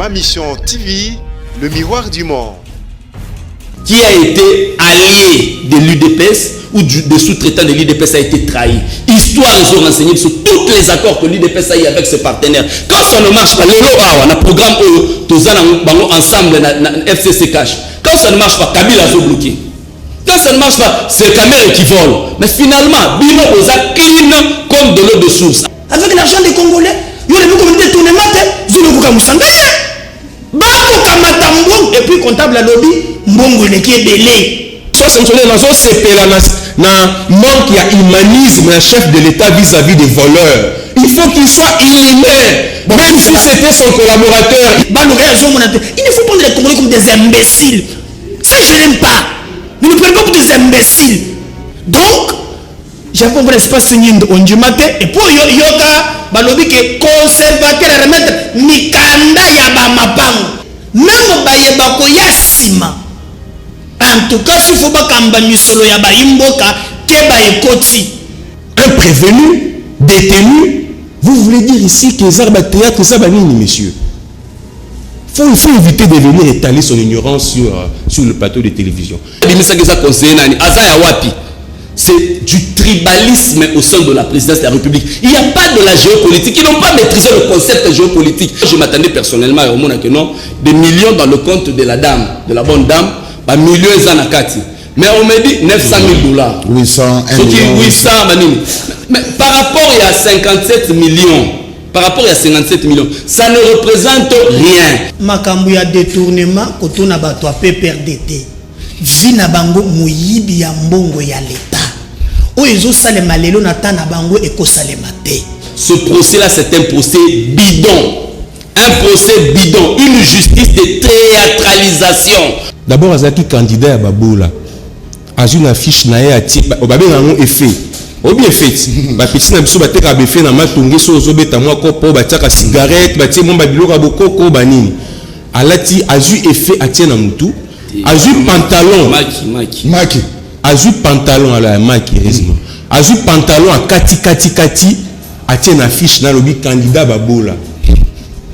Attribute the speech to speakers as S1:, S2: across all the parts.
S1: Ma Mission TV, le miroir du monde.
S2: Qui a été allié de l'UDPS ou des sous-traitants de l'UDPS a été trahi. Histoire, ils ont renseigné sur tous les accords que l'UDPS a eu avec ses partenaires. Quand ça ne marche pas, on a un programme ensemble, FCC Cash. Quand ça ne marche pas, Kabila a bloqué. Quand ça ne marche pas, c'est les caméras qui volent. Mais finalement, Bino Oza clean comme de l'eau de source.
S3: Avec l'argent des Congolais, il y a des communautés tournées matin, ils ont le Moussanga. Et puis comptable à lobby, Mbongo n'est qui est belé.
S4: Soit sanctionné dans un CP, dans manque à humanisme, un chef de l'État vis-à-vis des voleurs. Il faut qu'il soit illuminé. Même si c'était son collaborateur.
S3: Il ne faut pas les Congolais comme des imbéciles. Ça, je n'aime pas. Ne nous prenons pas pour des imbéciles. Donc, j'ai compris l'espace on dit matin. Et pour Yoga, balobi que conservateur à remettre Mikanda Yabamapang. Même Bayebako Yassima. En tout cas, il faut pas qu'on misolo Yaba Imboka, Keba Ekoti.
S4: Un prévenu, détenu, vous voulez dire ici que les arbres théâtre, ça va venir, monsieur. Il faut éviter de venir étaler son ignorance sur le plateau de télévision.
S2: C'est du tribalisme au sein de la présidence de la République. Il n'y a pas de la géopolitique. Ils n'ont pas maîtrisé le concept géopolitique. Je m'attendais personnellement au monde que non, des millions dans le compte de la dame, de la bonne dame, bah, millions zanakati. Mais on me dit 900 000 $.
S5: 800,
S2: 800, mais par rapport à 57 millions, ça ne représente rien.
S3: Makambu ya détournement, koto na bato a PPRDT. Vina bango moyibi ya mbongo ya l'État. Oyezo salema lelo na tana bango eko salema te.
S2: Ce procès-là, c'est un procès bidon. Un procès bidon. Une justice de théâtralisation.
S4: D'abord, Azaki candidat à Baboula. Azu une affiche nae à type. Obabe nango effet. Obi effet. Ba petit na biso ba teka ba effet na matonge so ozobeta mwa kopo ba tiaka cigarette ba tie momba biloko bokoko banini. Alati azu effet atie na mutu. Azu pantalon. Maki. Azu pantalon à la maki résident. Azu pantalon à kati atie na affiche na lobi candidat Baboula.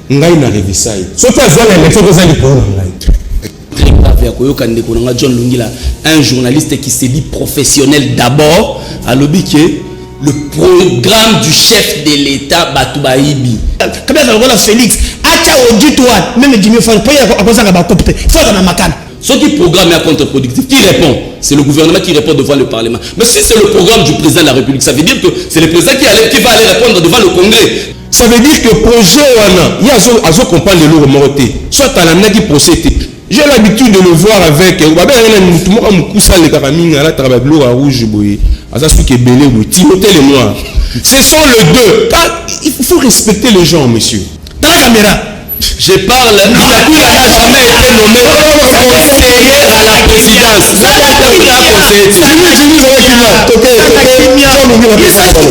S4: Ngai na revisai. Surtout à zone élection que ça dit pour ngai.
S2: John Lungila, un journaliste qui s'est dit professionnel d'abord, a lobby que le programme du chef de l'État Batoubaïbi.
S3: Félix, même Jimmy Fan,
S2: ce qui programme est contre-productif, qui répond? C'est le gouvernement qui répond devant le Parlement. Mais si c'est le programme du président de la République, ça veut dire que c'est le président qui va aller répondre devant le Congrès.
S4: Ça veut dire que le projet, il y a un compagnie de l'Oromoté, soit à la qui procède. J'ai l'habitude de le voir avec ce sont les deux. Il faut respecter les gens, monsieur.
S3: Dans la caméra.
S2: Je parle, il n'a jamais été nommé conseiller à la présidence.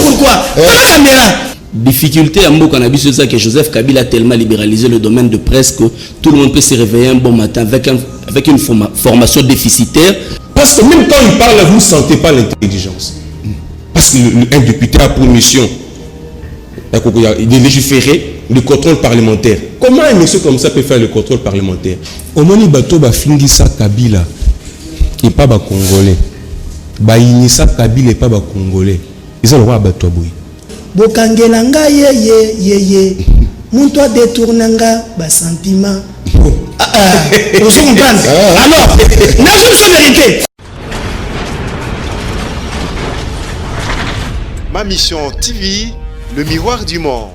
S3: Pourquoi? Dans la caméra.
S2: Difficulté à Mboka Nabi, c'est ça que Joseph Kabila a tellement libéralisé le domaine de presse que tout le monde peut se réveiller un bon matin avec une formation déficitaire.
S4: Parce que même quand il parle, vous ne sentez pas l'intelligence. Parce qu'un député a pour mission de légiférer le contrôle parlementaire. Comment un monsieur comme ça peut faire le contrôle parlementaire? Au moment où bateau ba fingisa Kabila et pas ba congolais, ba inisa Kabila et pas ba congolais. Ils ont le droit à bateau boui.
S3: Bokangelanga ye muntu a détournanga ba sentiment. Vous comprenez? Alors, n'a pas vérité.
S1: Ma Mission TV, le miroir du monde.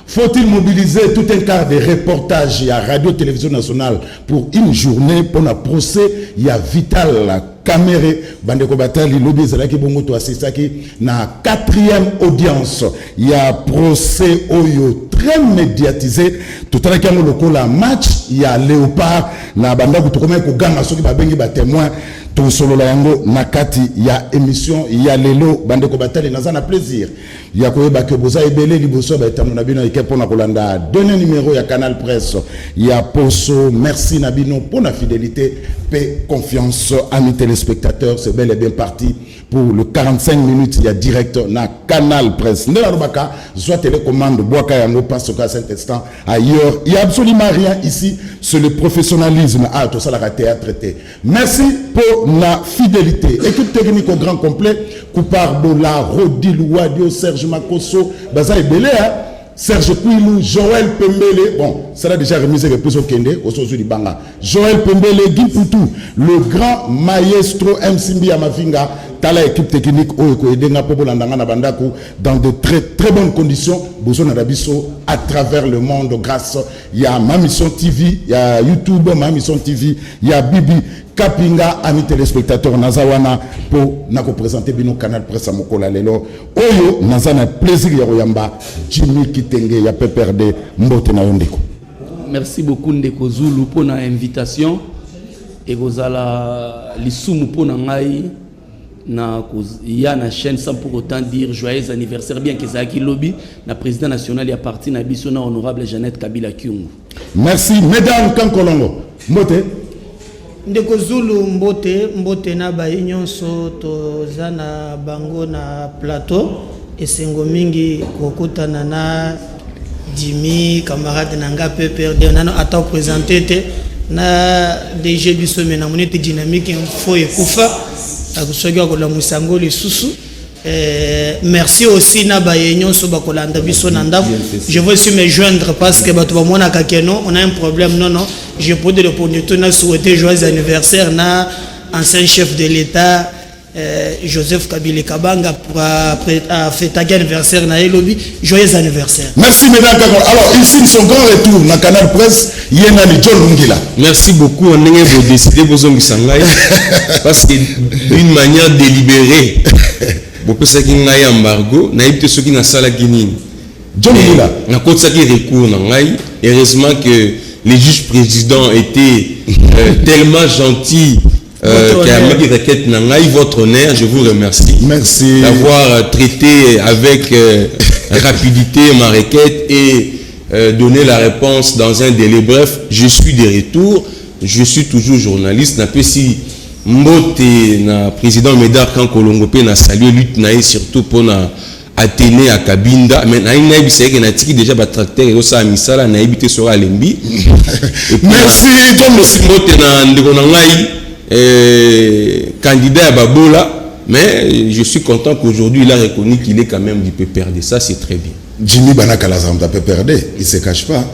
S5: Faut-il mobiliser tout un quart de reportage à Radio-Télévision Nationale pour une journée pour un procès? Il y a Vital Caméra, Bandeko Batali, Lobby Zalaki Bongo to Asisaki, na 4e audience. Il y a procès Oyo très médiatisé. Tout à l'heure, le match, il y a Léopard, na Banda Koutoukomé Koganga, ceux qui va bénir témoin. tosolola yango nakati ya émission ya lelo bandeko batali nazana plaisir ya koyeba ke boza ebele liboso baetamu na bino eke pona kolanda dernier numéro ya Canal Presse ya poso. Merci na bino pour la fidélité, paix, confiance. Amis téléspectateurs, c'est bel et bien parti pour le 45 minutes il y a direct na Canal Presse. Nela Robaka, soit télécommande Boaka Yango parce qu'à cet instant ailleurs, il y a absolument rien ici, c'est le professionnalisme. Ah, tout ça la théâtre traité. Merci pour la fidélité. Équipe technique au grand complet, Koupar Bola, Rodi Louadio, Serge Makoso, Baza et Belé, hein? Serge Kouilou, Joël Pembele, bon, ça a déjà remis le plus au Kende, au Sosu Banga. Joël Pembele, Guy Poutou, le grand maestro Msimbi Amafinga, Tala équipe technique, Oeko Edenga Popo Landanga Bandako, dans de très très bonnes conditions, Boson Adabiso, à travers le monde, grâce, il y a ma mission TV, il y a YouTube, ma mission TV, il y a Bibi, Kapinga, amis téléspectateurs, Nazawana, pour nous présenter Bino Canal Presse à Mokola Lelo. Oyo, Nazana, plaisir Yaroyamba, Jimmy Kitenge, ya PPRD, Mbote na Yondeko.
S2: Merci beaucoup Ndeko Zulu pour l'invitation. Et vous allez l'issoumu pour ngai na ya na chaîne sans pour autant dire joyeux anniversaire bien que Zaki Lobby, na président national et à partir na biso na honorable Jeannette Kabila Kyungu.
S5: Merci mesdames Kankolongo. Mbote.
S3: Ndeko Zulu mbote na bayi nyonso toza na bango na plateau esengo mingi kokutana na Jimmy camarade nanga PPRD nano ata présenter te na DG biso mena monete dynamique info ekufa akusoki akola musango lisusu. Merci aussi na bayi nyonso bakolanda biso na ndabo. Je veux aussi me joindre parce que bato bamona kakeno on a un problème non je peux te répondre tout na souhaiter joyeux anniversaire na ancien chef de l'État Joseph Kabila Kabanga pour fêter anniversaire na Elobi. Joyeux anniversaire.
S5: Merci mesdames. Alors ici son grand retour na Canal Presse yena ni John Lungila.
S4: Merci beaucoup. On est décidé bozongi sangai parce que d'une manière délibérée beaucoup ça qui ngai embargo na ibte soki na sala kinini
S5: John Lungila
S4: na kotsa ki recours na ngai. Heureusement que les juges présidents étaient tellement gentils qui requête nangai votre honneur, je vous remercie.
S5: Merci
S4: d'avoir traité avec rapidité ma requête et donné la réponse dans un délai bref. Je suis de retour, je suis toujours journaliste. N'a pas si Mbote na président Médard Kankolongo pe na salué lutte naï surtout pour na Athénée à Kabinda, mais na inaïbi c'est que na tiki déjà ba tracteur et ça misala na ibité sur Alembi.
S5: Merci John
S4: Mbote na ndeko na ngai candidat à Babola, mais je suis content qu'aujourd'hui il a reconnu qu'il est quand même du PPRD. Ça c'est très bien.
S5: Jimmy Banaka Lazam PPRD, il se cache pas.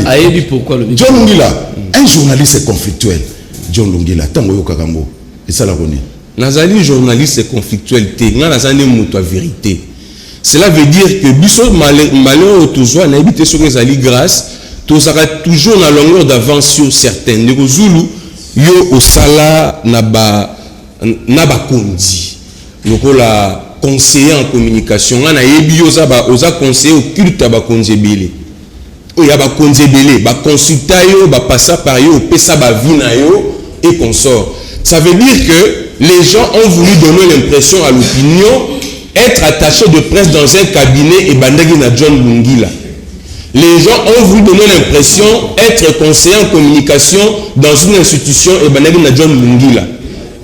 S2: Ayebi pourquoi le
S5: John Lungila, un journaliste conflictuel. John Lungila, tango yo kakambo, et ça la connaît.
S4: Nazali journaliste conflictuel, nga nazali muto vérité. Cela veut dire que biso malheur toujours na habité sur les ali grâce, tout sera toujours na longueur d'avance sur certains. Ndeko Zulu yo osala na ba kondi. Lokola conseiller en communication, nga na yebi yo oza conseiller au culte ba konzebele. Oya ba konzebele, ba consulta yo, ba passa par yo, pesa ba vina yo et consort. Ça veut dire que les gens ont voulu donner l'impression à l'opinion être attachés de presse dans un cabinet et bandagi na John Lungila. Les gens ont voulu donner l'impression être conseiller en communication dans une institution et bandagi na John Lungila.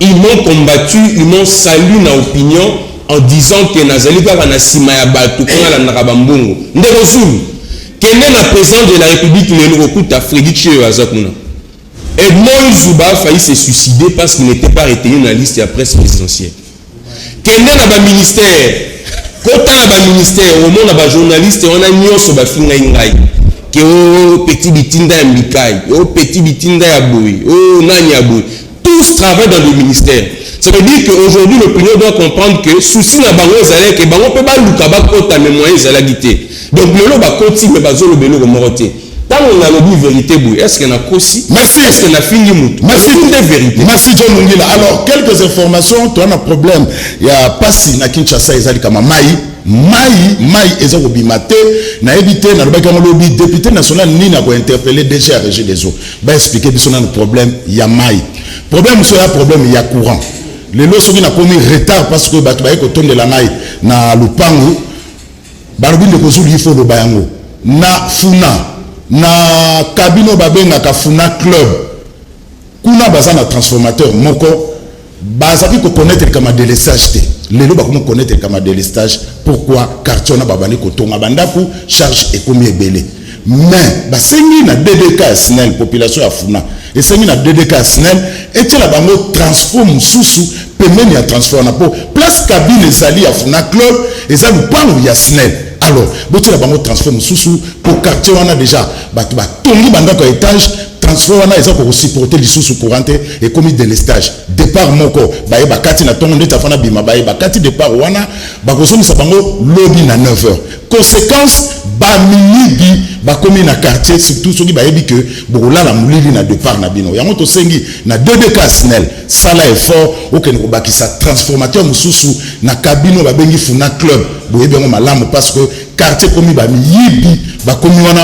S4: Ils m'ont combattu, ils m'ont salué na opinion en disant que nazali kaka na sima ya batu kona la nakabambungu. Ndeko Zulu, quel est le président de la République le Rokuta Frédéric Cheo Azakuna? Edmond Zouba a failli se suicider parce qu'il n'était pas retenu dans la liste de la presse présidentielle. Quel est le ministère? Quand on a un ministère, au monde a un journaliste, on a mis sur la finga ingai. Que au petit bitinda ya mikai, au petit bitinda ya boui, au nani ya boui. Tous travaillent dans le ministère. Ça veut dire qu'aujourd'hui, l'opinion doit comprendre que souci na bango ezalé que bango peut pas lukaba kota mais moyen ezala guité. Donc le ba koti mais bazolo belo ko moroté. On a le vérité, est-ce qu'il y a aussi?
S5: Merci.
S4: Est-ce qu'il y a fini? Merci.
S5: Merci John Lungila. Alors, quelques informations, tu as un problème. Il y a Passi na Kinshasa, il y a Mai, mai eza kobima te nayebi te nalobaki yango lobi député national nini akointerpele DG ya régie des eaux baexplike biso nano problème ya mai problème so ya problème ya courant lelo soki nakomi retard parce que bato baye kotondela ngai na lupangu balobi ndeko zulu ifo loba yango na funa na kabino babengaka funa club kuna baza na transformateur moko bazaki kokonnaître kama délestage te lelo bakomi connaître kama délestage pourquoi quartier na babani kotonga bandaku charge ekomi ebele mais basengi na DDK ya SNEL population ya funa esengi na DDK ya SNEL etiela bango transport mususu pembeni ya transport na po place cabine ezali ya funa club eza lupango ya SNEL alors botiela bango transport mususu po quartier wana déjà bato batongi bandako ya étage transfert wana eza ko supporter lisusu courante et comme délestage départ moko baye bakati na tongo ndeta fana bima baye bakati départ wana bakozomisa bango lobby na 9h conséquence ba minigi bakomi na quartier surtout soki bayebi que bokolala mulili na départ na bino yango to sengi na DDK SNEL sala effort okene ko bakisa transformateur mususu na kabino babengi funa club boyebi yango malamu parce que quartier komi ba miyibi bakomi wana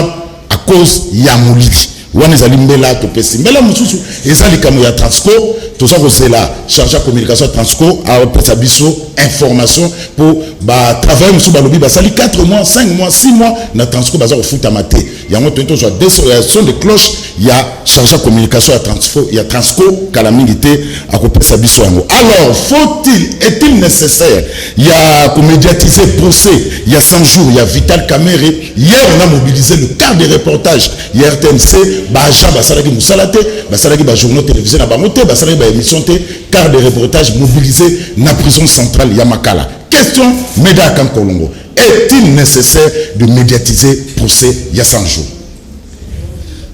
S5: à cause ya mulili wana ezali mbela topesi mbela mususu ezali kamo ya Transco toza kozela charge ya communication ya Transco apesa biso information pour ba travail mususu balobi basali 4 mois 5 mois 6 mois na Transco baza kofuta mate yango tento zo son de cloche ya charge ya communication ya Transco kala mingi te akopesa biso yango alors est-il nécessaire ya ko médiatiser procès ya 100 jours ya Vital Kamerhe hier on a mobilisé le quart de reportage ya RTNC baja basalaki musalate basalaki ba journaux télévisés na bangote basalaki ba émission te quart de reportage mobilisé na prison centrale ya Makala. Question Meda Kankolongo, est-il nécessaire de médiatiser procès ya 100 jours?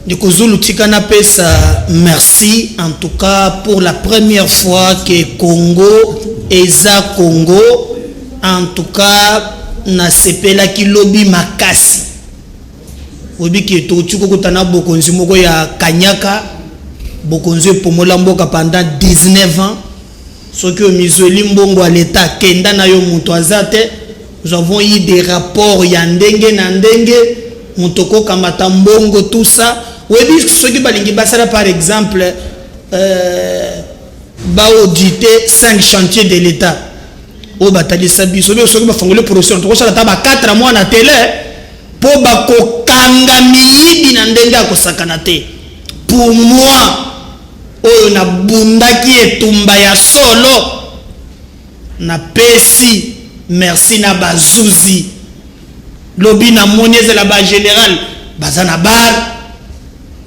S3: Nikozulu Tikana pesa merci en tout cas pour la première fois que Congo eza Congo en tout cas na sepela ki lobby makasi obiki to chuko kutana bokonzi moko ya Kanyaka bokonzi pomola mboka pendant 19 ans ce que mizoli mbongo à l'état kenda na yo muto azate nous avons eu des rapports ya ndenge na ndenge mutoko kamata mbongo tout ça webi ce qui balingi basala par exemple ba auditer 5 chantiers de l'état o batali sabiso be soki ba fongole procès to ko sala ta ba 4 mois na télé po ba ko kanga miyibi na ndenge akosakana te pour moi oyo na bundaki etumba ya solo na pesi merci na bazuzi lobi na monieze la ba général bazana bar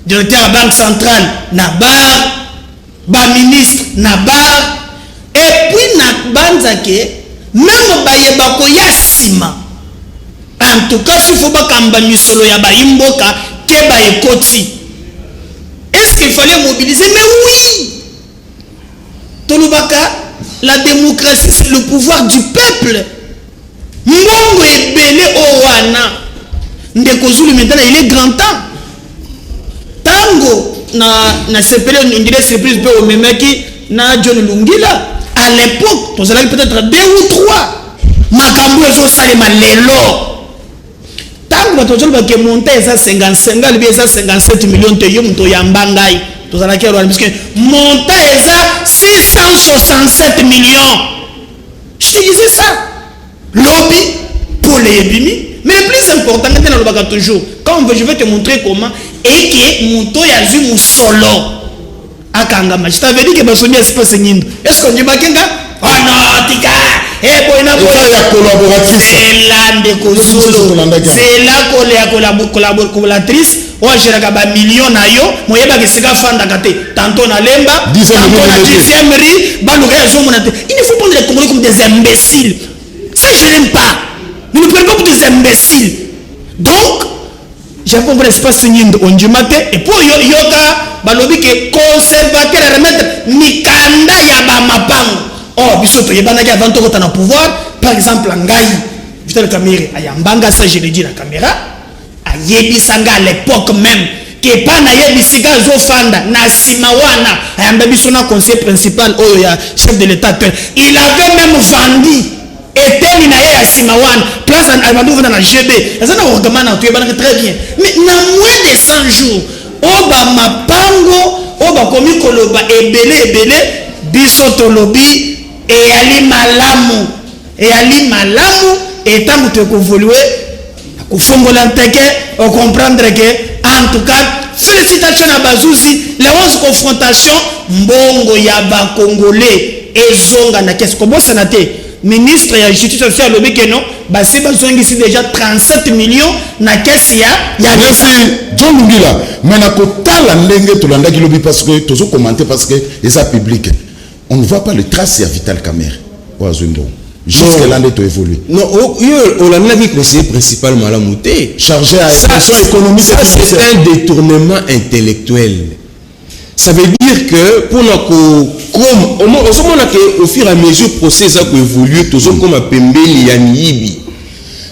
S3: directeur à banque centrale na bar ba ministre na bar et puis na banzake même bayeba ko yasima en tout cas il faut pas kamba misolo ya ba imboka ke ba ekoti. Est-ce qu'il fallait mobiliser? Mais oui. Tolubaka, la démocratie c'est le pouvoir du peuple. Mbongo ebele owana ndeko Zulu maintenant il est grand temps. Tango na sepele on dirait surprise peu au memeki na John Lungila à l'époque tu allais peut-être 2 ou 3 makambo ezo salema lelo tango batozolo ba ke monter ça 55 bien ça 57 millions de yo mto ya mbangai to zala ke rwanda parce que monter ça 667 millions. Je te disais ça lobby pour les bimi mais le plus important maintenant le baga toujours quand je vais te montrer comment et que monto ya zu musolo akanga ma je t'avais dit que basonia c'est pas sengindo est-ce qu'on dit bakenga oh non tika et pour une
S5: collaboratrice
S3: c'est là de Kozulu c'est là collaboratrice oh j'ai ba millions na yo moyeba que c'est ka fanda kate tantôt na lemba tantôt na 10e riz balouga zo monate il ne faut pas les Congolais comme des imbéciles ça je n'aime pas nous ne prenons pas pour des imbéciles donc j'ai compris c'est pas sengindo on dit mate et pour yoka balobi que conservateur remettre mikanda ya ba mapango. Oh, bisoto yebana avant de rentrer dans pouvoir, par exemple Ngai, Vital Kamerhe ayambanga ça je le dis la caméra, ayebisanga à l'époque même que pas na yebisika zo fanda na simawana ayamba bisona conseiller principal oyo ya chef de l'état. Il avait même vendu eteli na ye ya nsima wana place abandi kovanda na gb aza na orgama na to ebanaka très bien mais na moins de 100 jours oyo bamapango oyo bakomi koloba ebele biso tolobi eyali malamu eta moto ekovolue kofongola nteke ocomprendre que en tout cas félicitations à Bazouzi la 11 confrontation mbongo ya bakongolais ezonga na kesi kobosana te ministre ya justice sociale lobi que non basi bazongisi déjà 37 millions na kesi ya
S5: merci John Lungila mais na kotala ndenge tolandaki lobi parce que tozo commenter parce que ça public on ne voit pas le trace ya Vital Kamerhe oazwimbo jusque là to évolue
S4: non on l'a qui conseiller principalement la montée
S5: chargé à l'action économique
S4: ça c'est un détournement intellectuel. Ça veut dire que pour comme au fur et à mesure le procès a évolué toujours comme à Pembeli Yanibi.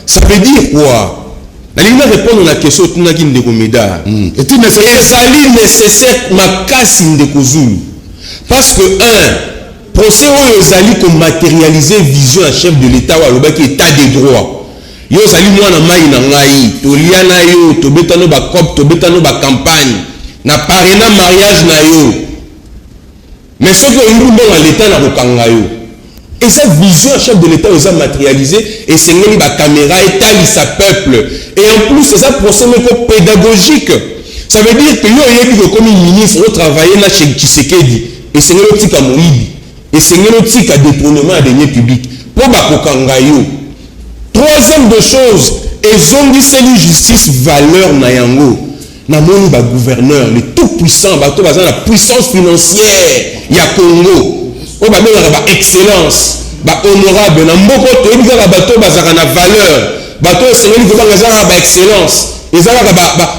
S4: Ça veut dire quoi? La ligne répond à la question de Ndegomeda. Et nécessaire ma casse Ndekozulu. Parce que procès où Zali comme matérialiser vision à chef de l'État ou à état de droit. Yo Zali moi na mai na ngai, to liana yo, to betano ba cop, to betano ba campagne. Na parena mariage na yo mais ce que nous dans l'état na kokanga yo et cette vision chef de l'état est matérialisée et c'est ngeli ba caméra et sa peuple et en plus c'est ça procès pédagogique ça veut dire que yo yebi comme ministre au travailler na chez Tshisekedi et c'est ngeli tika moibi et c'est ngeli tika détournement à deniers publics pour ba kokanga yo troisième de choses ezongi seli justice valeur na yango na moni ba gouverneur le tout puissant bato baza la puissance financière ya Congo o ba benga ba excellence ba honorable na mboko to ebika ba bato bazaka na valeur bato sengeli ko banga za ba excellence ezala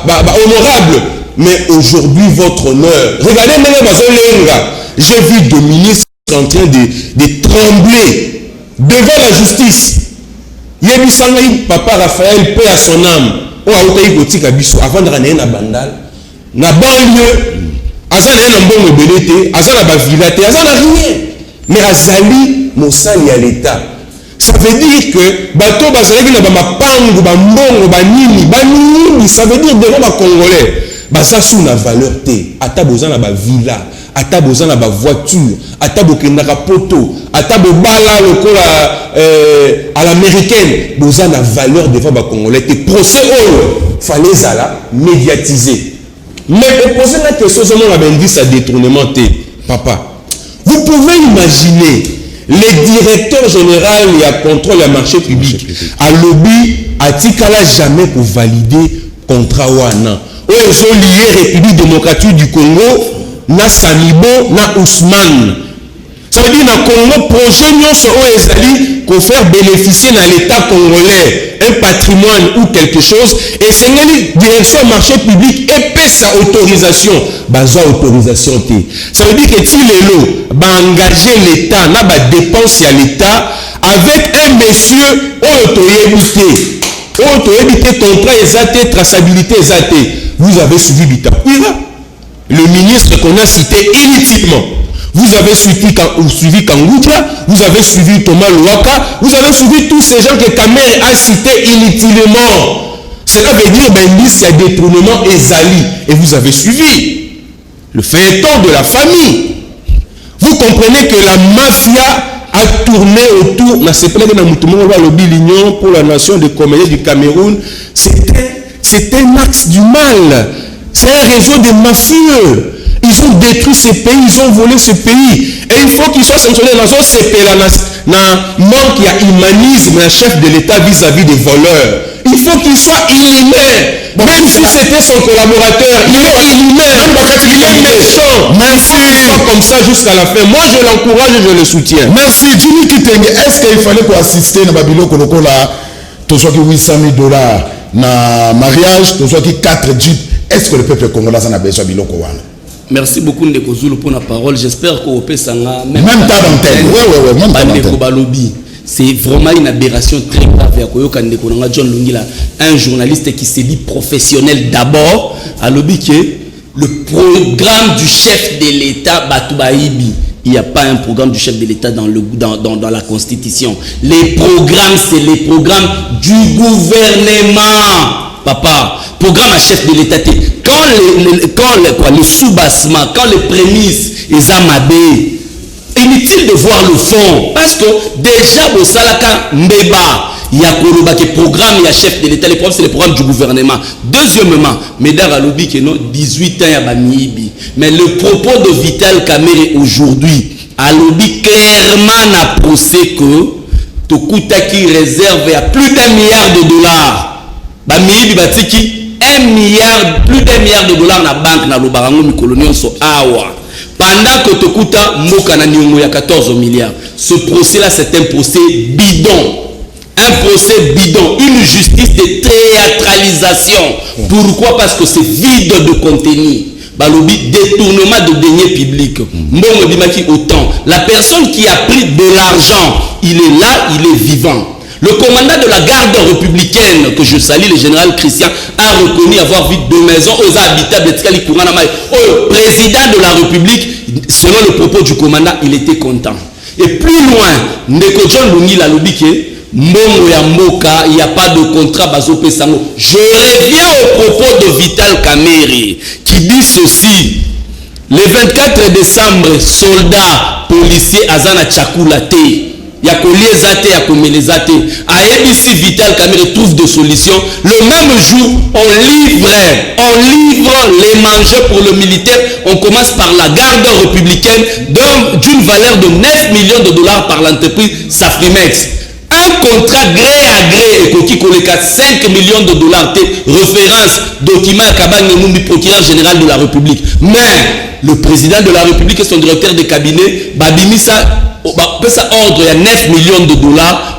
S4: ba honorable mais aujourd'hui votre honneur regardez même bazolenga j'ai vu deux ministres en train de trembler devant la justice yebisanga papa Raphaël paix à son âme on a outé kotika biso avant de ramener na bandal na banlieue azana na mbongo belete azana ba villa te azana rien mais azali mosali ya l'état ça veut dire que bato bazali na ba mapango ba mbongo ba nini ça veut dire devant ba congolais baza sous na valeur te ata bozana ba villa ata bozana ba voiture ata bokendaka poto ata bobala lokola à l'américaine bozana valeur devant ba congolais te procès fallait ça médiatiser mais pour poser la question seulement la indice à détournement te papa vous pouvez imaginer les directeurs généraux et à contrôle à marché public à lobby à tikala jamais pour valider contrat wana ils ont lié République démocratique du Congo na Samibo na Ousmane ça veut dire na Congo projet nyonso o ezali qu'on faire bénéficier dans l'état congolais un patrimoine ou quelque chose et c'est une direction marché public et sa autorisation bazo autorisation t ça veut dire que si l'élo va engager l'état na ba dépense à l'état avec un monsieur autorisé contrat exacté traçabilité exacté vous avez suivi Bitakwira le ministre qu'on a cité inutilement. Vous avez suivi Kangoutia, vous avez suivi Thomas Louaka, vous avez suivi tous ces gens que Kamerhe a cités inutilement. Cela veut dire qu'il y a détournement Ezali. Et vous avez suivi le feuilleton de la famille. Vous comprenez que la mafia a tourné autour, l'Union pour la nation de comédie du Cameroun, c'est un axe du mal. C'est un réseau de mafieux. Ils ont détruit ce pays, ils ont volé ce pays. Et il faut qu'ils soient sanctionnés dans ce pays. Manque il y a humanisme, un chef de l'État vis-à-vis des voleurs. Il faut qu'il soit inhumain. Même si c'était son collaborateur, il est inhumain. Il est méchant.
S5: Merci.
S4: Pas comme ça jusqu'à la fin. Moi, je l'encourage et je le soutiens.
S5: Merci. Jimmy Kitenge, est-ce qu'il fallait qu'on assister à Babilo Kolokola, tout soit qui $800 000 na mariage, tout soit qui 4 jeeps? Est-ce que le peuple congolais en a besoin de Biloko wana?
S2: Merci beaucoup Ndeko Zulu pour la parole. J'espère qu'au Pesanga
S5: même ta d'antenne. Oui, même ta d'antenne.
S2: C'est vraiment une aberration très grave. John Lungila, un journaliste qui se dit professionnel d'abord, a lobby que le programme du chef de l'État Batoubaïbi, il n'y a pas un programme du chef de l'État dans la Constitution. Les programmes, c'est les programmes du gouvernement. Papa, programme à chef de l'État. Quand le sous-bassement, quand les prémices, les amadés, inutile de voir le fond. Parce que déjà, au Salaka Mbeba, il y a un programme, il y a chef de l'État. Les programmes, c'est les programmes du gouvernement. Deuxièmement, Médard Alobi, qui est 18 ans, il y a Bamibi. Mais le propos de Vital Kamerhe aujourd'hui, Alobi clairement n'a procès que Tokuta qui réserve à plus d'$1 milliard. Bamibi Batiki, plus d'$1 milliard dans la banque, dans le barango Mikolonion, so awa. Pendant que Tokuta Moka na Nyongo, il y a 14 milliards. Ce procès-là, c'est un procès bidon. Un procès bidon, une justice de théâtralisation. Pourquoi? Parce que c'est vide de contenu. Balobi, détournement de deniers publics. Mbongo Dimaki autant. La personne qui a pris de l'argent, il est là, il est vivant. Le commandant de la garde républicaine, que je salue, le général Christian, a reconnu avoir vu 2 maisons aux habitables. Le président de la République, selon le propos du commandant, il était content. Et plus loin, Ndeko John Lungi l'a lobby Mbongo ya Moka, il n'y a pas de contrat Bazo Pesango. Je reviens au propos de Vital Kamerhe qui dit ceci. Le 24 décembre, soldats, policiers, Azana Tchakoulate, Yakolezate, Yakomelezate, à ABC Vital Kamerhe trouve des solutions. Le même jour, on livre les manger pour le militaire. On commence par la garde républicaine d'une valeur de $9 millions par l'entreprise Safrimex. Un contrat gré à gré et qui collecte 5 millions de $, référence, document Kabane Moumbi, procureur général de la République. Mais le président de la République et son directeur de cabinet, Babimisa, ça ordre, il y a $9 millions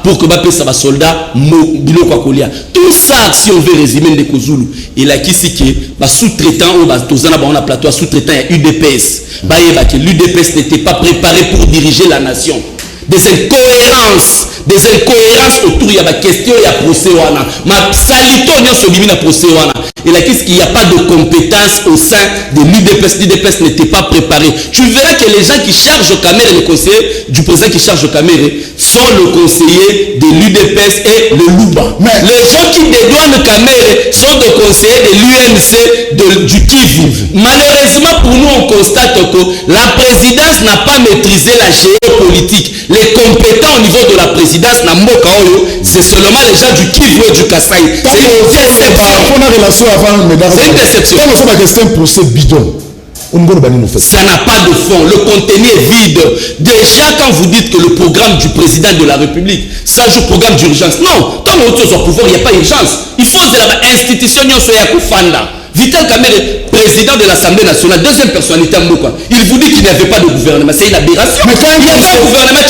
S2: pour que les soldats Bilo Kwakolia. Tout ça, si on veut résumer les Kozulu, il a qui c'est que sous-traitant, on a plateau sous-traitant, il y a UDPS. L'UDPS n'était pas préparé pour diriger la nation. Des incohérences autour, il y a des questions, il y a procès. Ma salito, il y a procès. Et là, qu'est-ce qu'il n'y a pas de compétences au sein de l'UDPS? L'UDPS n'était pas préparé. Tu verras que les gens qui chargent Kamerhe, les conseillers du président qui charge Kamerhe, sont le conseiller de l'UDPS et le Louba. Mais les gens qui dédouanent Kamerhe sont des conseillers de l'UNC du Kivu. Malheureusement, pour nous, on constate que la présidence n'a pas maîtrisé la géopolitique. Les compétents au niveau de la présidence, c'est seulement les gens du Kivu et du Kasaï. C'est une déception.
S5: C'est une déception.
S2: Ça n'a pas de fond. Le contenu est vide. Déjà, quand vous dites que le programme du président de la République, ça joue programme d'urgence. Non, tant que vous êtes au pouvoir, il n'y a pas d'urgence. Il faut que l'institution soit Koufanda. Vital Kamerhe, président de l'Assemblée nationale, deuxième personnalité en Moka, il vous dit qu'il n'y avait pas de gouvernement. C'est une aberration.
S5: Mais quand il y a un gouvernement,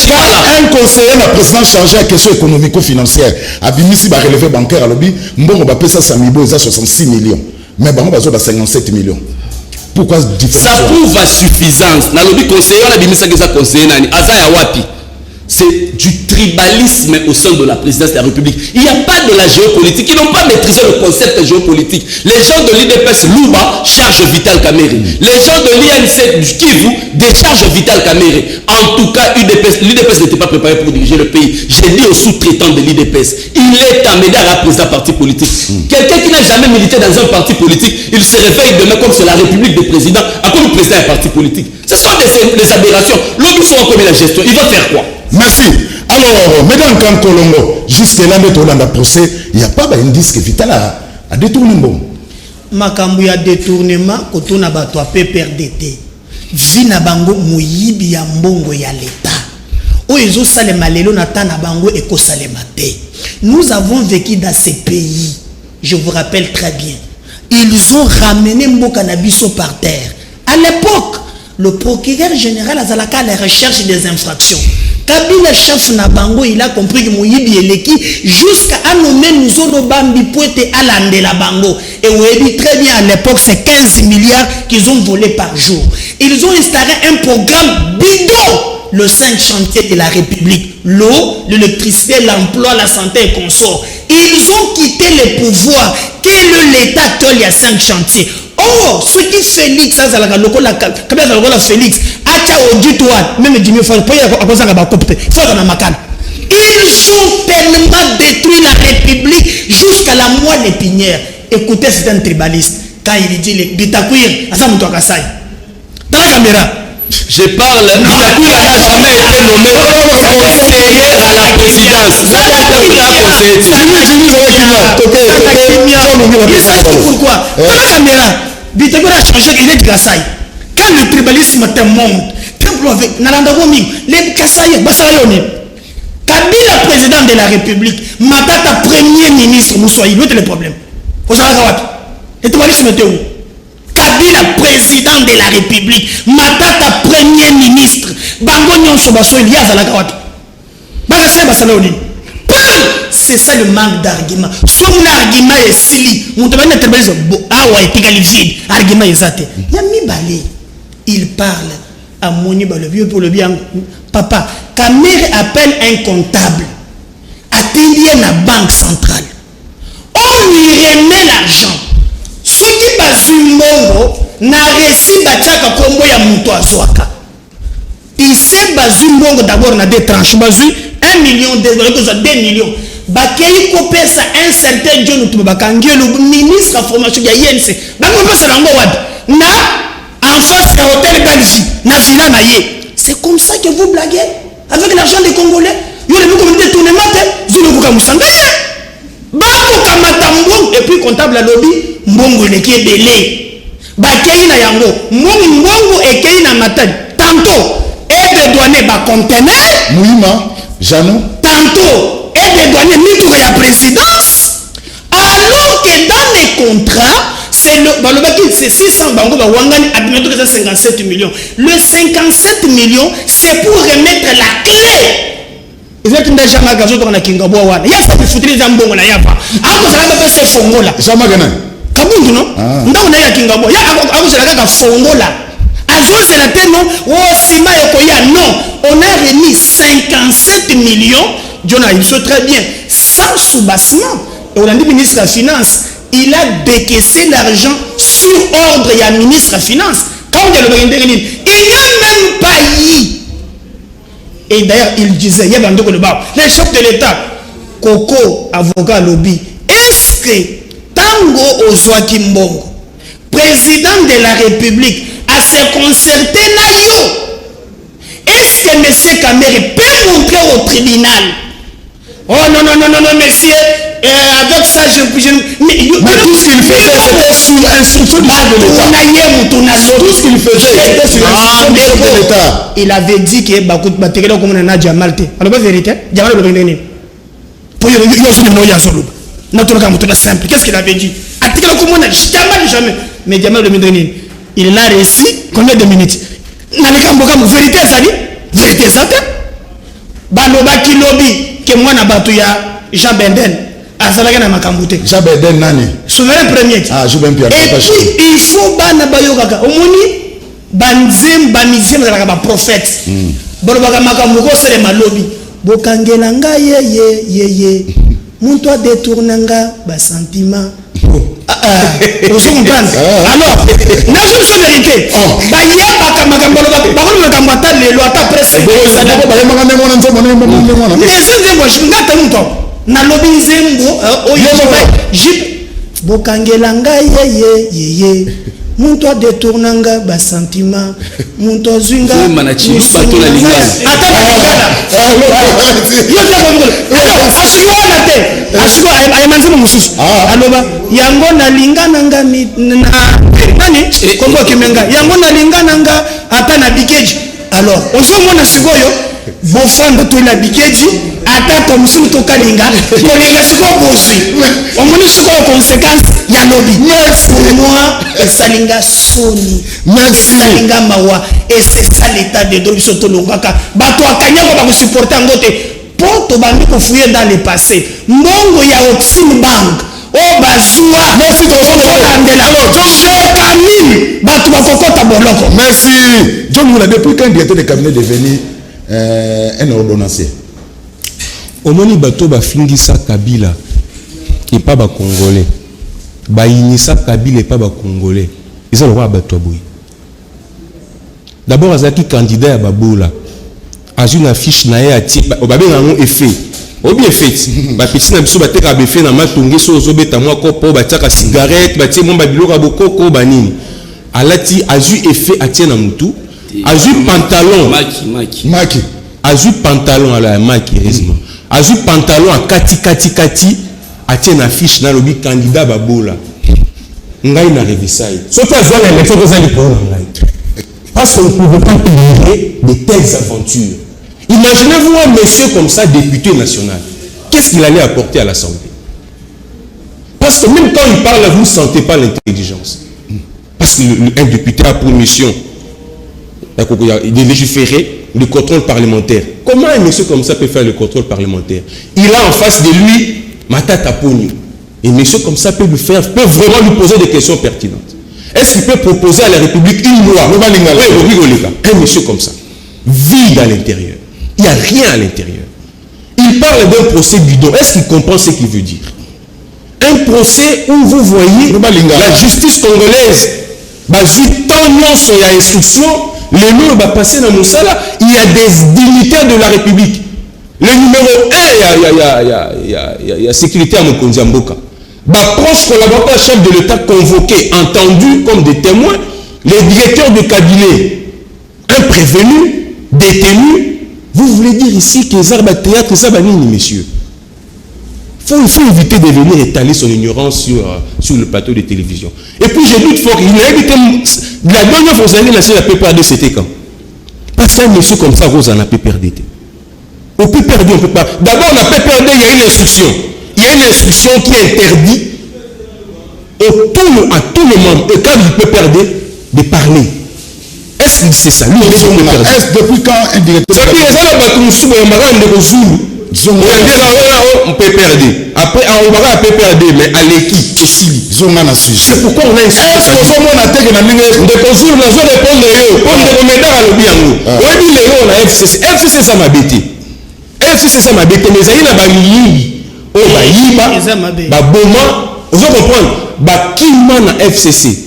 S5: un conseiller, la président chargé à question économico-financière, a bimisi ba relevé bancaire à lobby, mbongo ba pesa Samibo, ils ont 66 millions. Mais bango ba 57 millions. Pourquoi différence?
S2: Ça prouve à suffisance. Dans le lobby conseiller, on a bimisa que ça conseiller nani. Azaya wapi. C'est du tribalisme au sein de la présidence de la République. Il n'y a pas de la géopolitique. Ils n'ont pas maîtrisé le concept géopolitique. Les gens de l'UDPS Louba chargent Vital Kamerhe. Les gens de l'INC du Kivu déchargent Vital Kamerhe. En tout cas, l'UDPS n'était pas préparé pour diriger le pays. J'ai dit aux sous-traitants de l'UDPS, il est en médaille à président parti politique. Quelqu'un qui n'a jamais milité dans un parti politique, il se réveille demain comme c'est la République des présidents, à comme le président d'un parti politique. Ce sont des aberrations. L'autre sont comme la gestion. Il va faire quoi?
S5: Merci. Alors, mesdames, quand Colombo, jusque là, dans le procès, il n'y a pas d'indice que Vital a détourné bon.
S3: Makambu ya détournement, quand on a battu à PPRDT, vina bango moyibi ya mbongo ya l'État. Oezo salema lelo natana bango eko salema te. Nous avons vécu dans ces pays, je vous rappelle très bien. Ils ont ramené Mboka Nabiso par terre. À l'époque, le procureur général Azalaka à la recherche des infractions. Kabila chef Nabango, il a compris que Moyibi Eleki jusqu'à nommer nous autres Bambi Pouete Alande la Bango. Et vous avez très bien à l'époque, c'est 15 milliards qu'ils ont volé par jour. Ils ont installé un programme bidon, le 5 chantiers de la République. L'eau, l'électricité, l'emploi, la santé et consorts. Ils ont quitté les pouvoirs. Quel est l'État il y a 5 chantiers? Oh, ce qui Félix, Félix, a même Jimmy Fall, ils ont tellement détruit la République jusqu'à la moelle épinière. Écoutez, c'est un tribaliste. Quand il dit les Bitakwir, à ça, dans la caméra.
S2: Je parle, Bitakwir n'a jamais été nommé conseiller à la présidence.
S3: Pourquoi? Dans la caméra, Bitakwir a changé, il est de Kassai. Quand le tribalisme te monte, les Kassai, Bassayoni. Kabila, président de la République, Matata, premier ministre, Moussoui, où est le problème? Au Sarakawat. Et tu vas dire, où? Kabila, président de la République, Matata, premier ministre, Bangonion Sobasso, il y a Zalakawat. C'est ça le manque d'argument. Son argument est silly. On te va dire, ah ouais, vide. Argument exact. Il parle à Moni Balovieux pour le bien. Papa, ta mère appelle un comptable. Atelier la banque centrale. On lui remet l'argent. Ce qui passe Mbongo n'a réussi à combo ya muto azwaka. Il sait basu Mbongo d'abord na des tranches. Basu 1 million, 2 millions. Bakei kopé ça un certain John Tubakangi, le ministre de la formation de l'INC. Bakopé ça dans Wad. Na en face de l'hôtel Galgi. Na villa naye. C'est comme ça que vous blaguez avec l'argent des Congolais. Vous avez communauté tournement, vous ne vous kamoussanga. Bako kamata mbongo et puis comptable à lobby, mbongo ne qui est belé. Bakei na yango, mbongo et kei na matani. Tantôt, et de douane ba conteneur.
S5: Mouima, Jano.
S3: Tantôt, et de douane mitour à la présidence. Alors que dans les contrats, c'est c'est 600 bango ba wangani admettre que c'est 57 millions. Le 57 millions, c'est pour remettre la clé. Ils ont déjà jamais gagné dans la Kingabo wana. Il y a pas de foutre les ambongo na yapa. Ako ça va passer fongola.
S5: Jamais gagné.
S3: Kabundu non? Ndako na ya Kingabo. Ya ako ça va fongola. Azo c'est la tête non. Oh sima yokoya non. On a remis 57 millions. Jona il sait très bien sans soubassement. Et on a dit ministre de la finance. Il a décaissé l'argent sur ordre et à ministre de la finance. Quand il y a le il n'y a même pas eu. Et d'ailleurs, il disait, il y a le chef de l'État, Coco, avocat lobby, est-ce que Tango Ozwaki Mbongo, président de la République, a se concerté là-yo? Est-ce que M. Kamere peut montrer au tribunal? Oh non, monsieur, avec ça, mais tout ce qu'il faisait, c'était sous instruction du chef de l'État. Tout ce qu'il faisait, c'était sous instruction du chef de l'État. Il avait dit que Bakut Batekela comme on a Diamalte. Alors, la vérité, Diamalte le venir. Pour y aller, il y a aussi une noyade sur l'eau. Naturellement, tout simple. Qu'est-ce qu'il avait dit? Atekela comme on a jamais. Mais Diamalte le venir. Il l'a réussi combien de minutes? Nalikambokam, vérité, ça dit? Vérité, ça dit? Balobaki lobby. Que moi na batu ya Jean Benden azalaka na makambute
S5: Jean Benden nani
S3: souverain premier et puis il faut bana bayokaka omoni banzem bamizem azalaka ba prophète bolobaka makambo ko sele malobi bokangela nga ye muntu a détournanga ba sentiment vous comprenez alors na je vérité ba yaba makambo ba ko makambo ta lelo ata presse na lobi nzembo jip bokangelanga ye muntu adetournanga ba sentiment muntu zwinga
S2: manachilu bato la lingana
S3: asiko ayemanzemo mususu aloba yango nalingananga nani kombo kimenga yango nalingananga ata na bikeji alors ozomona sikoyo bofanda to la bikeji ataka musumu to kalinga kolinga siko bozwi omoni siko conséquence ya lobi pour moi esalinga soni esalinga mawa et c'est ça l'état de droit biso tolongaka bato akanyako bakusupporte yango te po tobandi kofouye dans le passé mbongo ya Oxim Bank o bazwa Kamil bato bakokota boloko.
S5: Merci John Moula. Depuis quand directeur de cabinet devenu un ordonnancier?
S4: Omoni bato bafingisa Kabila et pas ba congolais ba inisa Kabila et pas ba congolais ils ont le droit bato boy D'abord, Azaki candidat à Baboula. A une affiche naé à Tipa. Au babé n'a pas effet. Au bien fait. Bah petit n'a pas été à fait dans ma tongue sur aux obéta moi copo batia cigarette batia mon babilo raboko ko banini. Alati a eu effet à tien amutu. A eu pantalon.
S5: Maki.
S4: A eu pantalon à la maki réellement. A eu pantalon à kati a tien affiche dans le but candidat Baboula. Ngai na revisaï. Sauf à voir l'élection que ça lui prend ngai. Parce qu'on ne pouvait pas tolérer de telles aventures. Imaginez-vous un monsieur comme ça, député national. Qu'est-ce qu'il allait apporter à l'Assemblée? Parce que même quand il parle, vous ne sentez pas l'intelligence. Parce qu'un député a pour mission de légiférer le contrôle parlementaire. Comment un monsieur comme ça peut faire le contrôle parlementaire? Il a en face de lui Matata Pogno. Et un monsieur comme ça peut vraiment lui poser des questions pertinentes. Est-ce qu'il peut proposer à la République une loi? Un monsieur comme ça, vide à l'intérieur. Il n'y a rien à l'intérieur. Il parle d'un procès bidon. Est-ce qu'il comprend ce qu'il veut dire? Un procès où vous voyez la justice congolaise, il y a instruction, les noms vont passer dans Moussala, il y a des dignitaires de la République. Le numéro 1, il y a sécurité à Mokonzi Mboka. Proche collaborateur chef de l'État convoqué, entendu comme des témoins, les directeurs de cabinet, un prévenu, détenu. Vous voulez dire ici que Zarba Théâtre, ça va venir, messieurs. Il faut éviter de venir étaler son ignorance sur le plateau de télévision. Et puis j'ai doute fort, il a évité. La dernière fois que vous allez lancer la PPRD, c'était quand? Parce qu'un monsieur comme ça, vous en a PPRD. Au PPRD, on ne peut pas. D'abord, la PPRD, il y a une instruction. Il y a une instruction qui interdit à tout le monde, au cadre du PPRD, de parler. Est-ce que c'est ça?
S5: Est-ce depuis quand un directeur...
S4: Ça veut dire on peut perdre. Après, on va à PPRD, mais à l'équipe, c'est pourquoi on a une situation. Est-ce qu'on a été dans le FCC. FCC, ça m'a bêté. FCC, ça m'a bêté. Mais il y a vous comprendre, FCC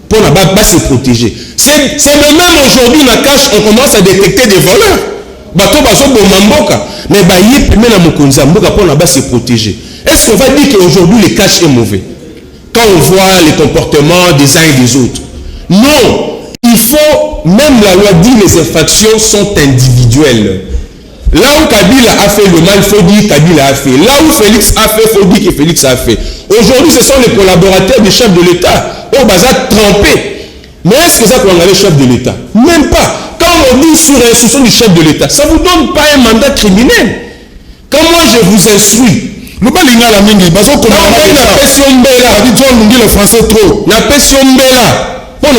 S4: pour ne pas se protéger. C'est le même aujourd'hui, la cache, on commence à détecter des voleurs. Mais pour ne pas se protéger. Est-ce qu'on va dire qu'aujourd'hui le cache est mauvais? Quand on voit les comportements des uns et des autres. Non, il faut, même la loi dit les infractions sont individuelles. Là où Kabila a fait le mal, il faut dire Kabila a fait. Là où Félix a fait, il faut dire que Félix a fait. Aujourd'hui, ce sont les collaborateurs du chef de l'État. Au bazar trempé. Mais est-ce que ça peut engager le chef de l'État? Même pas. Quand on dit sur l'instruction du chef de l'État, ça ne vous donne pas un mandat criminel. Quand moi je vous instruis,
S5: le français trop.
S4: La pression pour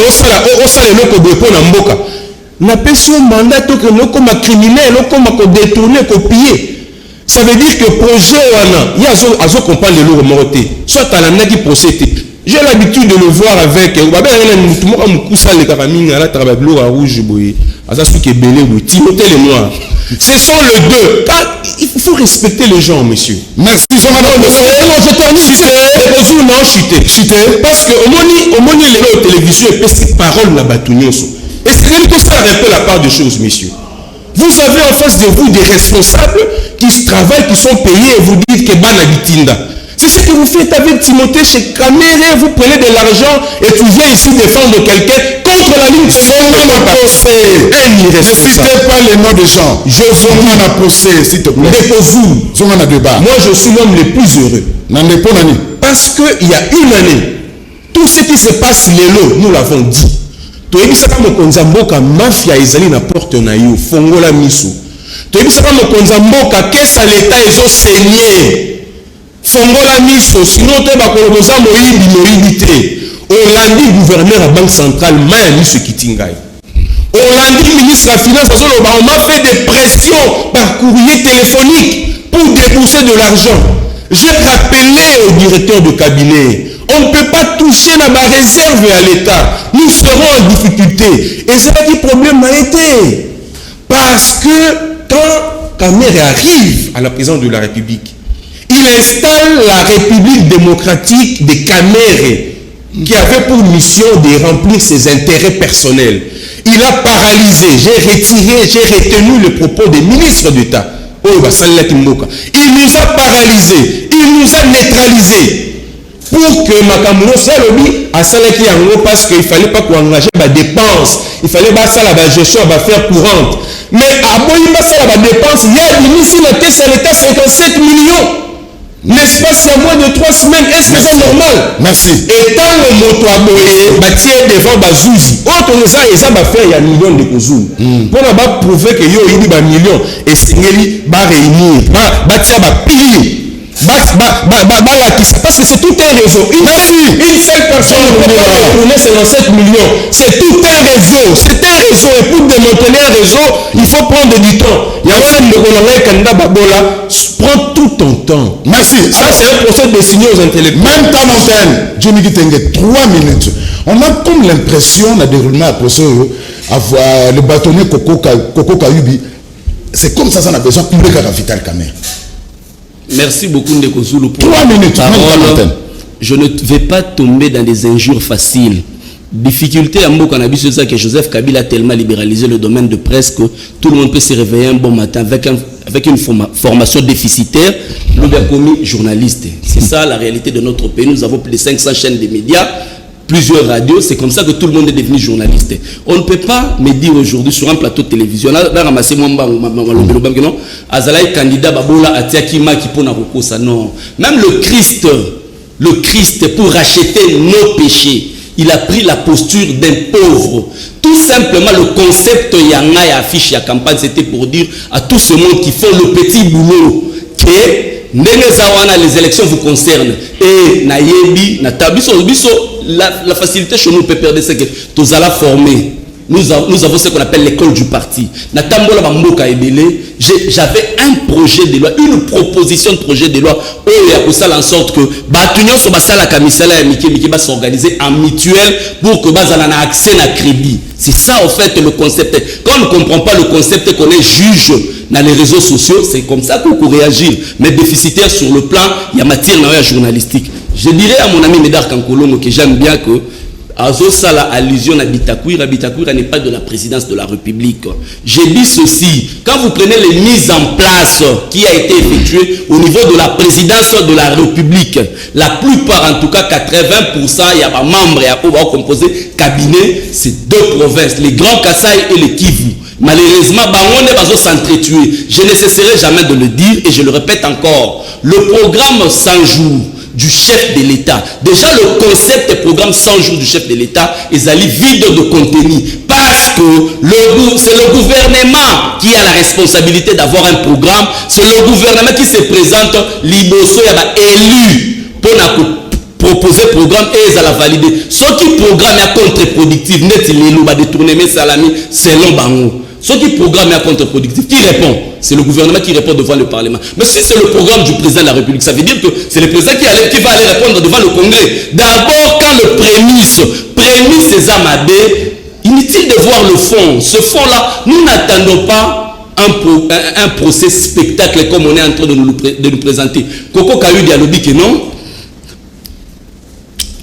S4: na pression mandat que nous comme criminel, comme détourner, copier. Ça veut dire que projet il y a comprendre le lourd morté. Soit à la nagi procédé. J'ai l'habitude de le voir avec ce sont les deux. Il faut respecter les gens, monsieur.
S5: Merci.
S4: Parce que au moins les télévision et ces paroles là-bas tout. Et c'est que ça rappelle la part des choses, messieurs. Vous avez en face de vous des responsables qui travaillent, qui sont payés et vous dites que Bana Bitinda. C'est ce que vous faites avec Timothée chez Caméré. Vous prenez de l'argent et tu viens ici défendre quelqu'un contre la ligne.
S5: Ne citez pas les noms des gens. Je vous en procès, s'il te plaît.
S4: Moi, je suis l'homme le plus heureux. Parce qu'il y a une année, tout ce qui se passe, nous l'avons dit. Toyebisaka mokonza mboka mafia ezali na porte na yo fongola miso. Toyebisaka mokonza mboka kesa l'État ezo saigner. Fongola miso sinon te bakoloboza moyibi te. Olandi gouverneur à banque centrale maya miso kitingai. Olandi ministre de la finance on m'a fait des pressions par courrier téléphonique pour débourser de l'argent. J'ai rappelé au directeur de cabinet. On ne peut pas toucher la réserve à l'État. Nous serons en difficulté. Et c'est là que le problème a été. Parce que quand Kamere arrive à la présidence de la République, il installe la République démocratique de Kamere. qui avait pour mission de remplir ses intérêts personnels. Il a paralysé, j'ai retenu le propos des ministres d'État. Il nous a paralysés, il nous a neutralisés pour que Makamuno Salobi a salaki yango parce qu'il ne fallait pas engager la dépense, il fallait pas ça la gestion à faire courante. Mais à Boïba ça la dépense, il y a ici la caisse à l'État 57 millions. N'est-ce pas, c'est à moins de 3 semaines, est-ce que c'est normal?
S5: Merci.
S4: Et tant le moto a boyé, bâtir devant Bazouzi, autre ça, et ça va faire il y a millions de Kouzou. Pour ne prouver que yo il y a millions, et Singeli va réunir, bâtir va piller. Parce que c'est tout un réseau. Une seule personne ne peut pas tourner 57 millions. C'est tout un réseau. C'est un réseau. Et pour démanteler un réseau, il faut prendre du temps. Il y a un candidat Babola. Prends tout ton temps.
S5: Merci.
S4: Ça, c'est un procès destiné aux intellectuels.
S5: Même temps d'antenne, Johnny Kitenge, 3 minutes. On a comme l'impression, dans le déroulement à procès, avoir le bâtonnier Coco Kayubi. C'est comme ça, ça a besoin de publier Vital Kamer.
S2: Merci beaucoup Ndeko Zulu pour
S5: 3 minutes.
S2: Je ne vais pas tomber dans des injures faciles. Difficulté à Mbo Cannabis, c'est ça que Joseph Kabila a tellement libéralisé le domaine de presse que tout le monde peut se réveiller un bon matin avec une formation déficitaire. Nous avons commis journaliste. C'est ça la réalité de notre pays. Nous avons plus de 500 chaînes de médias, plusieurs radios. C'est comme ça que tout le monde est devenu journaliste. On ne peut pas me dire aujourd'hui sur un plateau de télévision, là, Azalaï candidat Babola Atiaki Maki pour Narukosa. Non. Même le Christ pour racheter nos péchés, il a pris la posture d'un pauvre. Tout simplement, le concept Yanga et affiche la campagne, c'était pour dire à tout ce monde qui font le petit boulot que les élections vous concernent. Et Nayebi, la facilité chez nous peut perdre, c'est que tous allons former. Nous avons ce qu'on appelle l'école du parti. J'avais un projet de loi, une proposition de projet de loi où il y a pour ça en sorte que va s'organiser en mutuelle pour que Bazala ait accès à crédit. C'est ça en fait le concept. Quand on ne comprend pas le concept qu'on est juge dans les réseaux sociaux, c'est comme ça qu'on peut réagir. Mais déficitaire sur le plan, il y a matière journalistique. Je dirais à mon ami Médard Kankolongo que j'aime bien que ça la allusion à Bitakwira. Bitakwira n'est pas de la présidence de la République. J'ai dit ceci, quand vous prenez les mises en place qui a été effectuées au niveau de la présidence de la République, la plupart, en tout cas 80%, il y a des membres qui ont composé cabinet, c'est 2 provinces, les Grands Kasaï et les Kivu. Malheureusement, on est s'entretuer. Je ne cesserai jamais de le dire et je le répète encore. Le programme 100 jours du chef de l'État. Déjà, le concept des programmes 100 jours du chef de l'État est allé vide de contenu. Parce que c'est le gouvernement qui a la responsabilité d'avoir un programme. C'est le gouvernement qui se présente, l'Iboso élu pour proposer le programme et ils allent valider. Ce qui programme est contre-productif, net il va détourner mes salami selon Bango. Ce qui programme est contre-productif, qui répond? C'est le gouvernement qui répond devant le Parlement. Mais si c'est le programme du président de la République, ça veut dire que c'est le président qui va aller répondre devant le Congrès. D'abord, quand le prémisse Amadé, inutile de voir le fond. Ce fond-là, nous n'attendons pas un procès spectacle comme on est en train de nous présenter. Coco Kayudi a dit que non.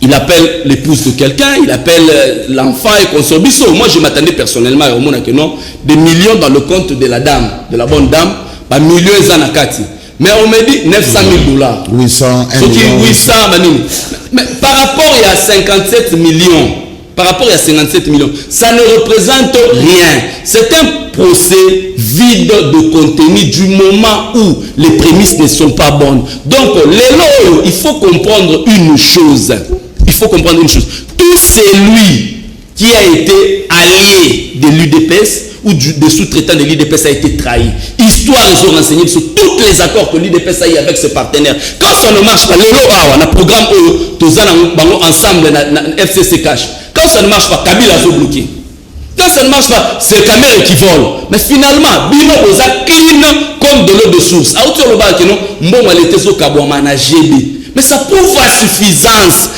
S2: Il appelle l'épouse de quelqu'un, il appelle l'enfant et consort. Moi, je m'attendais personnellement au monde que non, des millions dans le compte de la dame, de la bonne dame, par millions et zanakati. Mais on me dit 900 000 $.
S5: 800, 1 million.
S2: 800, mais par rapport à 57 millions, ça ne représente rien. C'est un procès vide de contenu du moment où les prémices ne sont pas bonnes. Donc, il faut comprendre une chose. Tout celui qui a été allié de l'UDPS ou des sous-traitants de l'UDPS a été trahi. Histoire, ils ont renseigné sur tous les accords que l'UDPS a eu avec ses partenaires. Quand ça ne marche pas, on a un programme ensemble, FCC Cash. Quand ça ne marche pas, Kabila a bloqué. Quand ça ne marche pas, c'est le caméra qui vole. Mais finalement, Bino Oza clean comme de l'eau de source. Mais ça prouve à suffisance.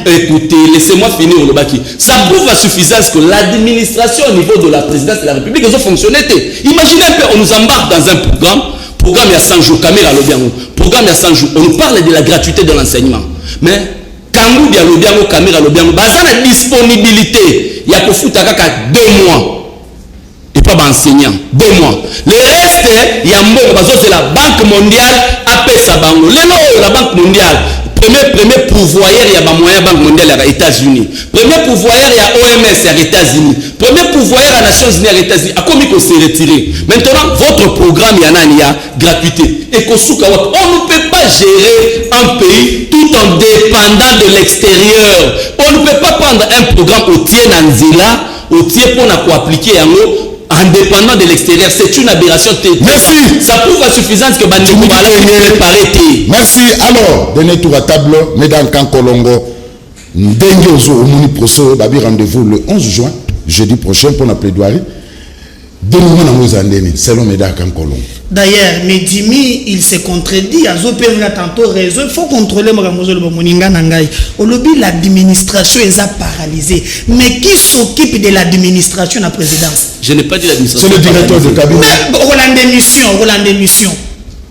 S2: Écoutez, laissez-moi finir au Lobaki. Ça prouve à suffisance que l'administration au niveau de la présidence de la République, ils ont fonctionné. Imaginez qu'on nous embarque dans un programme il y a 100 jours, caméra le bien, programme il y a 100 jours. On nous parle de la gratuité de l'enseignement. Mais 80% Kangoudi a l'obiango, caméra l'obiango, baza na disponibilité, ya kofuta kaka 2 mois. Et pas enseignant, 2 mois. Le reste, il y a la Banque mondiale appelle ça bango. La Banque mondiale, premier pourvoyeur, il y a moyen Banque mondiale aux États-Unis. Premier pourvoyeur, il y a OMS aux États-Unis. Premier pourvoyeur à Nations Unies aux États-Unis. À combien qu'on s'est retiré? Maintenant, votre programme, il y a gratuité. Et on ne peut pas gérer un pays tout en dépendant de l'extérieur. On ne peut pas prendre un programme au tiers Nanzila, au tiers pour appliquer un mot. En dépendant de l'extérieur, c'est une aberration.
S5: Merci.
S2: Ça prouve la suffisance que Bandeko préparé.
S5: Merci. Alors, dernier tour à table, mesdames Kankolongo, Ndenge Ozo, Omoni Proso, Babi, rendez-vous le 11 juin, jeudi prochain pour la plaidoirie. Demain, nous allons selon mesdames Kankolongo.
S3: D'ailleurs, Medimi, il se contredit. Azopé a tantôt raison. Il faut contrôler l'administration est paralysée. Mais qui s'occupe de l'administration de la présidence?
S2: Je n'ai pas dit l'administration.
S5: C'est le directeur de cabinet.
S3: Roland Démission.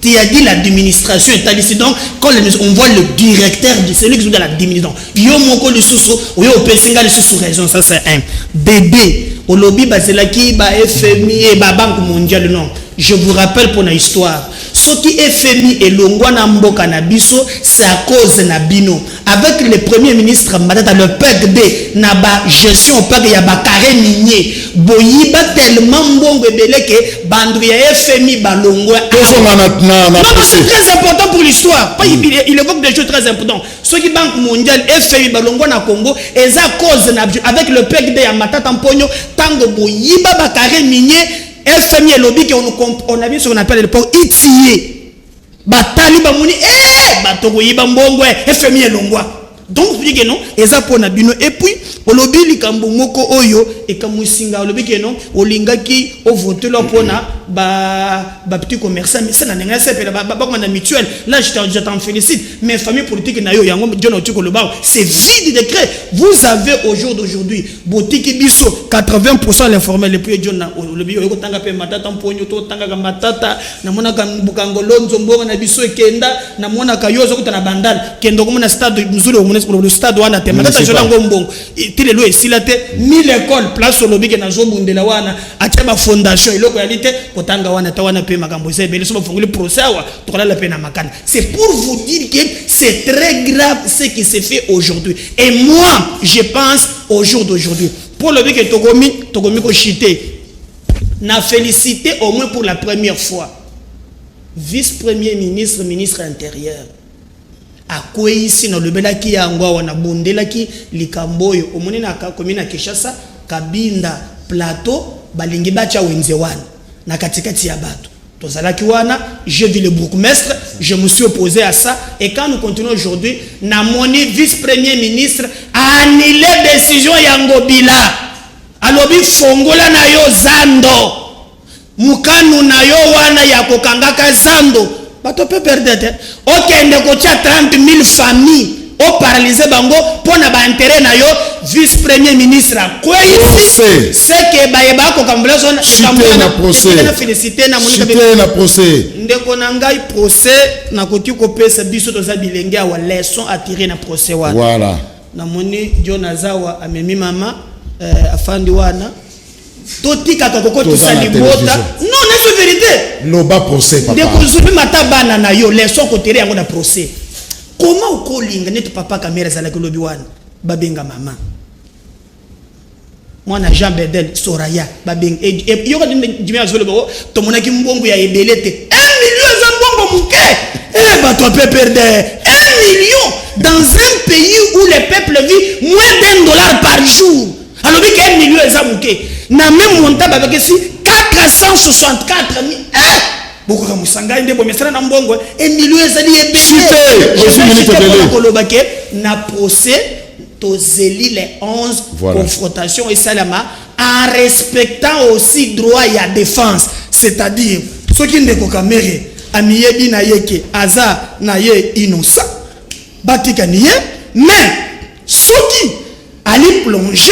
S3: Tu as dit l'administration est ici. Donc, quand on voit le directeur de celui qui est dans l'administration, il y a un sous raison. Ça, c'est un. Bébé, au lobby, Bazelaki, FMI et Banque mondiale, non. Je vous rappelle pour une histoire. Ce qui est FMI et Longwana Mboka Nabiso, c'est à cause de Nabino. Avec le premier ministre Madata, le PECD, Naba gestion au PECD, il y a carré minier. Boyiba tellement bon bébé que Bandouya FMI Balongwa. Non, c'est très important pour l'histoire. Il évoque des choses très importantes. Ce qui Banque mondiale, FMI Balongwa na Congo, et à cause avec le PECD à Matata Mpogno, Tango Boyiba carré minier. FMI et lobby on a vu ce qu'on appelle le port Itié. Batali Bamouni, Batogo Yiba Mbongwe, FMI et Longwa. Donc, vous dites que non, et ça pour Nabino. Et puis, au lobby, Likambo Moko Oyo, et Kamusinga, au lobby que non, au Lingaki, au vote là pour petit commerçant, mais ça n'a rien à faire, mutuelle. Là, je t'en félicite. Mais famille politique, c'est vide de décret. Vous avez au jour d'aujourd'hui, Botiki Bisso, 80% l'informel, et puis John, au lobby, au Tanga Matata, Mponyo, Tanga Matata, Namona Bukangolon, Zombo, Nabiso, Kenda, Namona Kayozo, Bandal, Kendo, comme un stade de Mouzoulou, le stade où on a été. Matata, je l'ai bon. Il est là, s'il a été 1000 écoles, place au lobby, qui est dans Zombo, de la Wana, à Tchaba Fondation, et l'ocalité, Kotanga Wana, Tawana, Pe, Magambose, mais ils ont le procès, c'est pour vous dire que c'est très grave ce qui s'est fait aujourd'hui. Et moi, je pense au jour d'aujourd'hui. Pour le but que Togomi Kochité n'a félicité au moins pour la première fois vice-premier ministre, ministre intérieur. À quoi ici, dans le Belaki, à Angwa, Bondelaki, Likamboyo, au Monina, commune à Kishasa, Kabinda, Plateau, Balingi Bacha, Wenzewan, Nakatikati Yabato. Je vis le bourgmestre, je me suis opposé à ça. Et quand nous continuons aujourd'hui, Namoni, vice-premier ministre, a annulé la décision Yangobila. Alobi Fongola na yo Zando. Mukanu na yo wana ya kokangaka Zando. Bato peut perdre. Ok, ndeko tia 30 000 familles. O paralysé bango pour na ba intérêt na yo vice-premier ministre quoi ici c'est que baeba ko kambela zone
S5: na procès
S3: na féliciter na monika
S5: na procès
S3: ndeko na ngai procès na koti ko pesa biso to za bilenge wa leçon à tirer na procès wana
S5: voilà
S3: na moni Jonazawa amemi mama afandi wana totika kako to sali bota non c'est vérité
S5: loba procès papa
S3: ndeko zubi matabana na yo leçon ko tirer yango na procès. Comment on calling net papa caméra za la kolobi wana babenga mama mwana Jean Bedel Soraya babeng et yoko dimi azolo bo to monaki mbongo ya ebelete 1 million za mbongo muke ba to peut perdre 1 million dans un pays où le peuple vit moins $1 par jour alors que 1 million za muke na même montant avec si 464 000 beaucoup comme Musanga inde bo mesana na mbongo et million ezali ebele kolobake na procès to zeli les 11 confrontations et salama en respectant aussi droit et à défense c'est-à-dire ceux qui ne kokamere amiyebi na yeke aza na ye innocent batika niye mais ceux qui allait plonger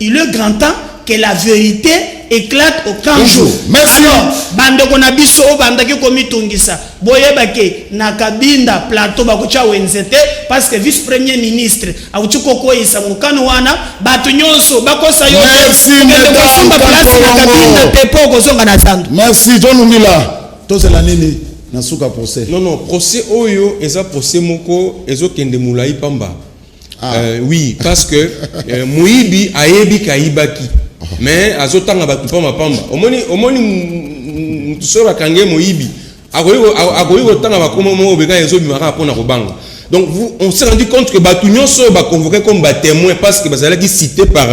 S3: il est grand temps que la vérité éclate au 15 jours.
S5: Merci.
S3: Alors, bandeko na biso bandaki komitungisa. Boyebake na kabinda plateau bakocha wenzete parce que vice premier ministre auchiko koisa mukano wana batu nyonso bakosa yo.
S5: Merci
S3: mesdames kabinda tepo kozonga na sandu.
S5: Merci John Ngila. Tozela nini na suka procès.
S4: Non, procès oyo eza procès moko ezo kende mulai pamba. Oui, parce que Moïbi ayebi kaibaki. Mais azotanga batu pamba pamba. Omoni tusora kange Moïbi. Agoyi kotanga bakoma mo beka ezo bimaka pona kobanga. Donc on s'est rendu compte que batu nyonso ba convoqué comme ba témoin parce que bazala qui cité par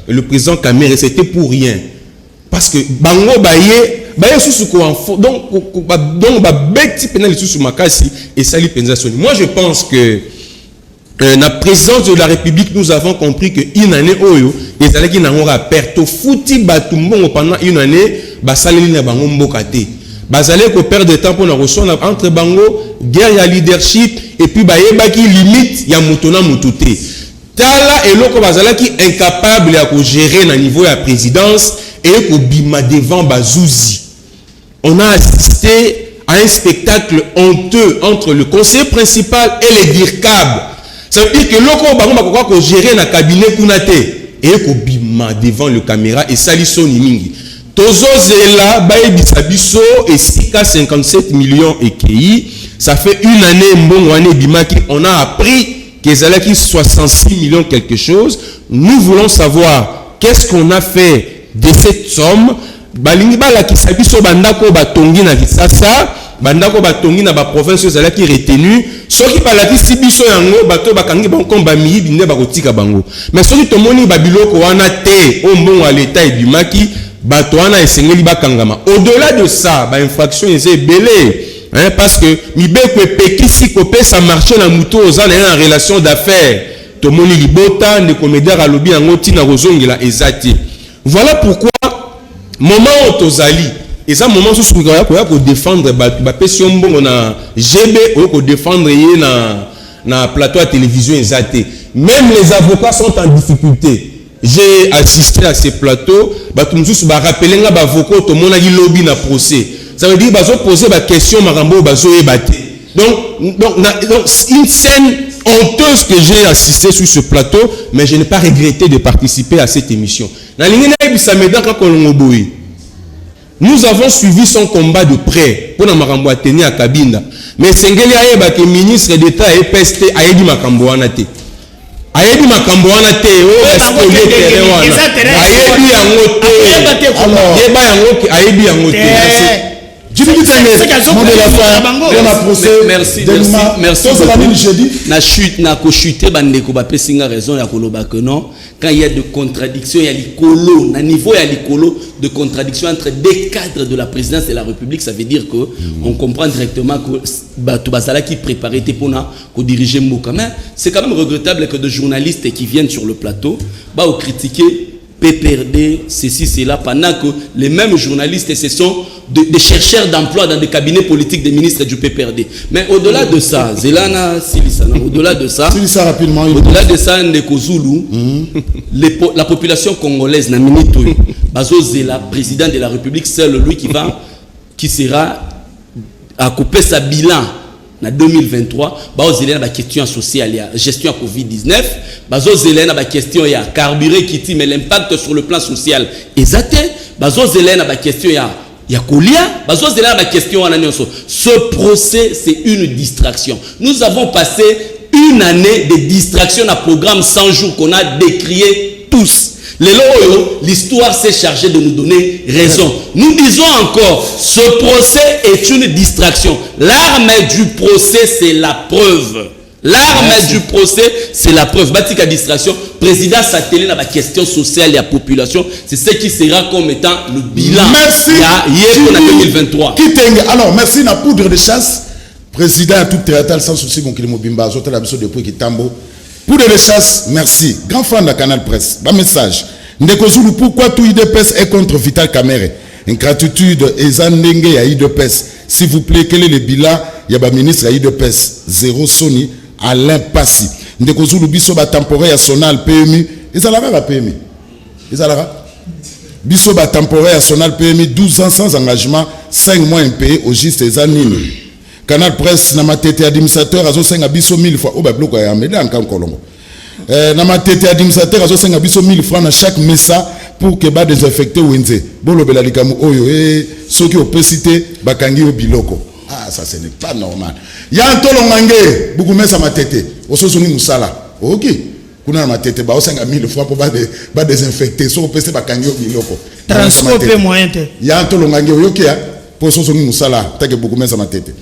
S4: le président Kamere, c'était pour rien. Parce que bango baye sous ko enfant donc ba beti penal sous makasi et sali pensation. Moi je pense que la présidence de la République, nous avons compris que une année oyo ezala ki nangora perto futi batu mbongo pendant une année basaleli na bango mbokate. Bazale ko perdre de temps pour na ressona entre bango guerre ya leadership et puis bayebaki limite ya mutona mutute. Tala eloko bazalaki incapable ya ko gérer na niveau ya présidence et ko bima devant bazouzi. On a assisté à un spectacle honteux entre le conseiller principal et les DIRCAB. Ça veut dire que l'oko bango bakokwa ko gérer na cabinet kunate et ko bima devant le caméra et salisoni mingi. Tozo zela baye bisabiso et sika 57 millions et qui ça fait une année mbongo année bimaki on a appris qu'ils allaient qui 66 millions quelque chose. Nous voulons savoir qu'est-ce qu'on a fait de cette somme. Balingi bala kisabiso bandako batongi na Kisasa bandako batongi na ba province zala ki retenu soki balaki sibiso yango bato bakangi banko ba miyibi nde bakotika bango mais soki tomoni babiloko wana te o mbongo à l'état ebimaki bato wana esengeli bakangama au-delà de ça ba infraction eze belé hein parce que mibeko epekisi kopesa marché na muto ozana en relation d'affaires tomoni libota ne comédien alobi yango tina kozongela ezati. Voilà pourquoi moment otozali et ça moment sous pour défendre ba pession mbongo na GB pour défendre yé na plateau à télévision ezate. Même les avocats sont en difficulté. J'ai assisté à ces plateaux ba tout mususu ba rappeler nga ba avocat to mona ki lobby na procès. Ça veut dire bazo poser ba question marambo bazo ebate. Donc une scène honteuse que j'ai assisté sur ce plateau, mais je n'ai pas regretté de participer à cette émission. Nous avons suivi son combat de près pour Marambo Atene à Kabinda. Mais Sengeli Ayeba que ministre d'État et PST Ayebi Makambo Anate. Ayebi Makambo Anate, Ayebi Angote. Ayebi Angote.
S2: Merci. Na chuté bandeko ba pesinga raison ya koloba que non quand il y a de contradictions il y a l'icolo na niveau il y a l'icolo de contradiction entre des cadres de la présidence de la République ça veut dire que on comprend directement que bato basala qui préparait pour na ko diriger Mboka mais c'est quand même regrettable que de journalistes qui viennent sur le plateau ba au critiquer PPRD, ceci, cela, pendant que les mêmes journalistes, ce sont des chercheurs d'emploi dans des cabinets politiques des ministres du PPRD. Mais au-delà de ça, Zelana, Silisana, au-delà de ça, au-delà de ça, Ndekozulu, la population congolaise, n'a minito, Bazo Zela, président de la République, c'est lui qui sera à couper sa bilan. En 2023, bazozela na question sociale ya gestion de Covid-19, bazozela na question ya carburant qui mais l'impact sur le plan social ezate, bazozela na question ya kolia, bazozela na question wana nyonso. Ce procès c'est une distraction. Nous avons passé une année de distraction dans programme 100 jours qu'on a décrié tous. L'histoire s'est chargée de nous donner raison. Nous disons encore, ce procès est une distraction. L'arme du procès, c'est la preuve. L'arme du procès, c'est la preuve. Batika distraction, président s'atteler dans la question sociale et la population, c'est ce qui sera comme étant le bilan.
S5: Merci.
S2: Hier, en 2023.
S5: Alors, merci la poudre de chasse. Président à tout théâtre sans souci, mon Kilimo Bimba, Zotel Abisso depuis Kitambo. Pour de chasse, merci. Grand fan de Canal Presse. Bas message. Ndekozulu, pourquoi tout IDPS est contre Vital Kamere? Ingratitude, Ezandenge ya IDPS. S'il vous plaît, quel est le bilan? Il y a un ministre à IDPS. Zéro Sony, Alain Passi. Ndekozulu, biso ba temporaire à Sonal, PMI. Ils allaient à PMI. Ils allaient. Biso ba temporaire national PMI 12 ans sans engagement, 5 mois impayés au juste des années. Canal Presse na matete administrateur azo senga biso 1000 fois. Oh ba bloko ya meda en Kolongo. Na matete administrateur azo senga biso 1000 francs na chaque messa pour que ba désinfecter wenze. Bolo bela likamu oyo soki opesité bakangi o biloko. Ah ça ce n'est pas normal. Ya ntolo ngangé buku messa matete. Ososuni musala. OK. Kuna na matete ba osenga 1000 francs pour ba désinfecter so opesité bakangi o biloko.
S3: Transcope moyen te.
S5: Ya ntolo ngangé oyoki ya pour ososuni musala take buku messa matete.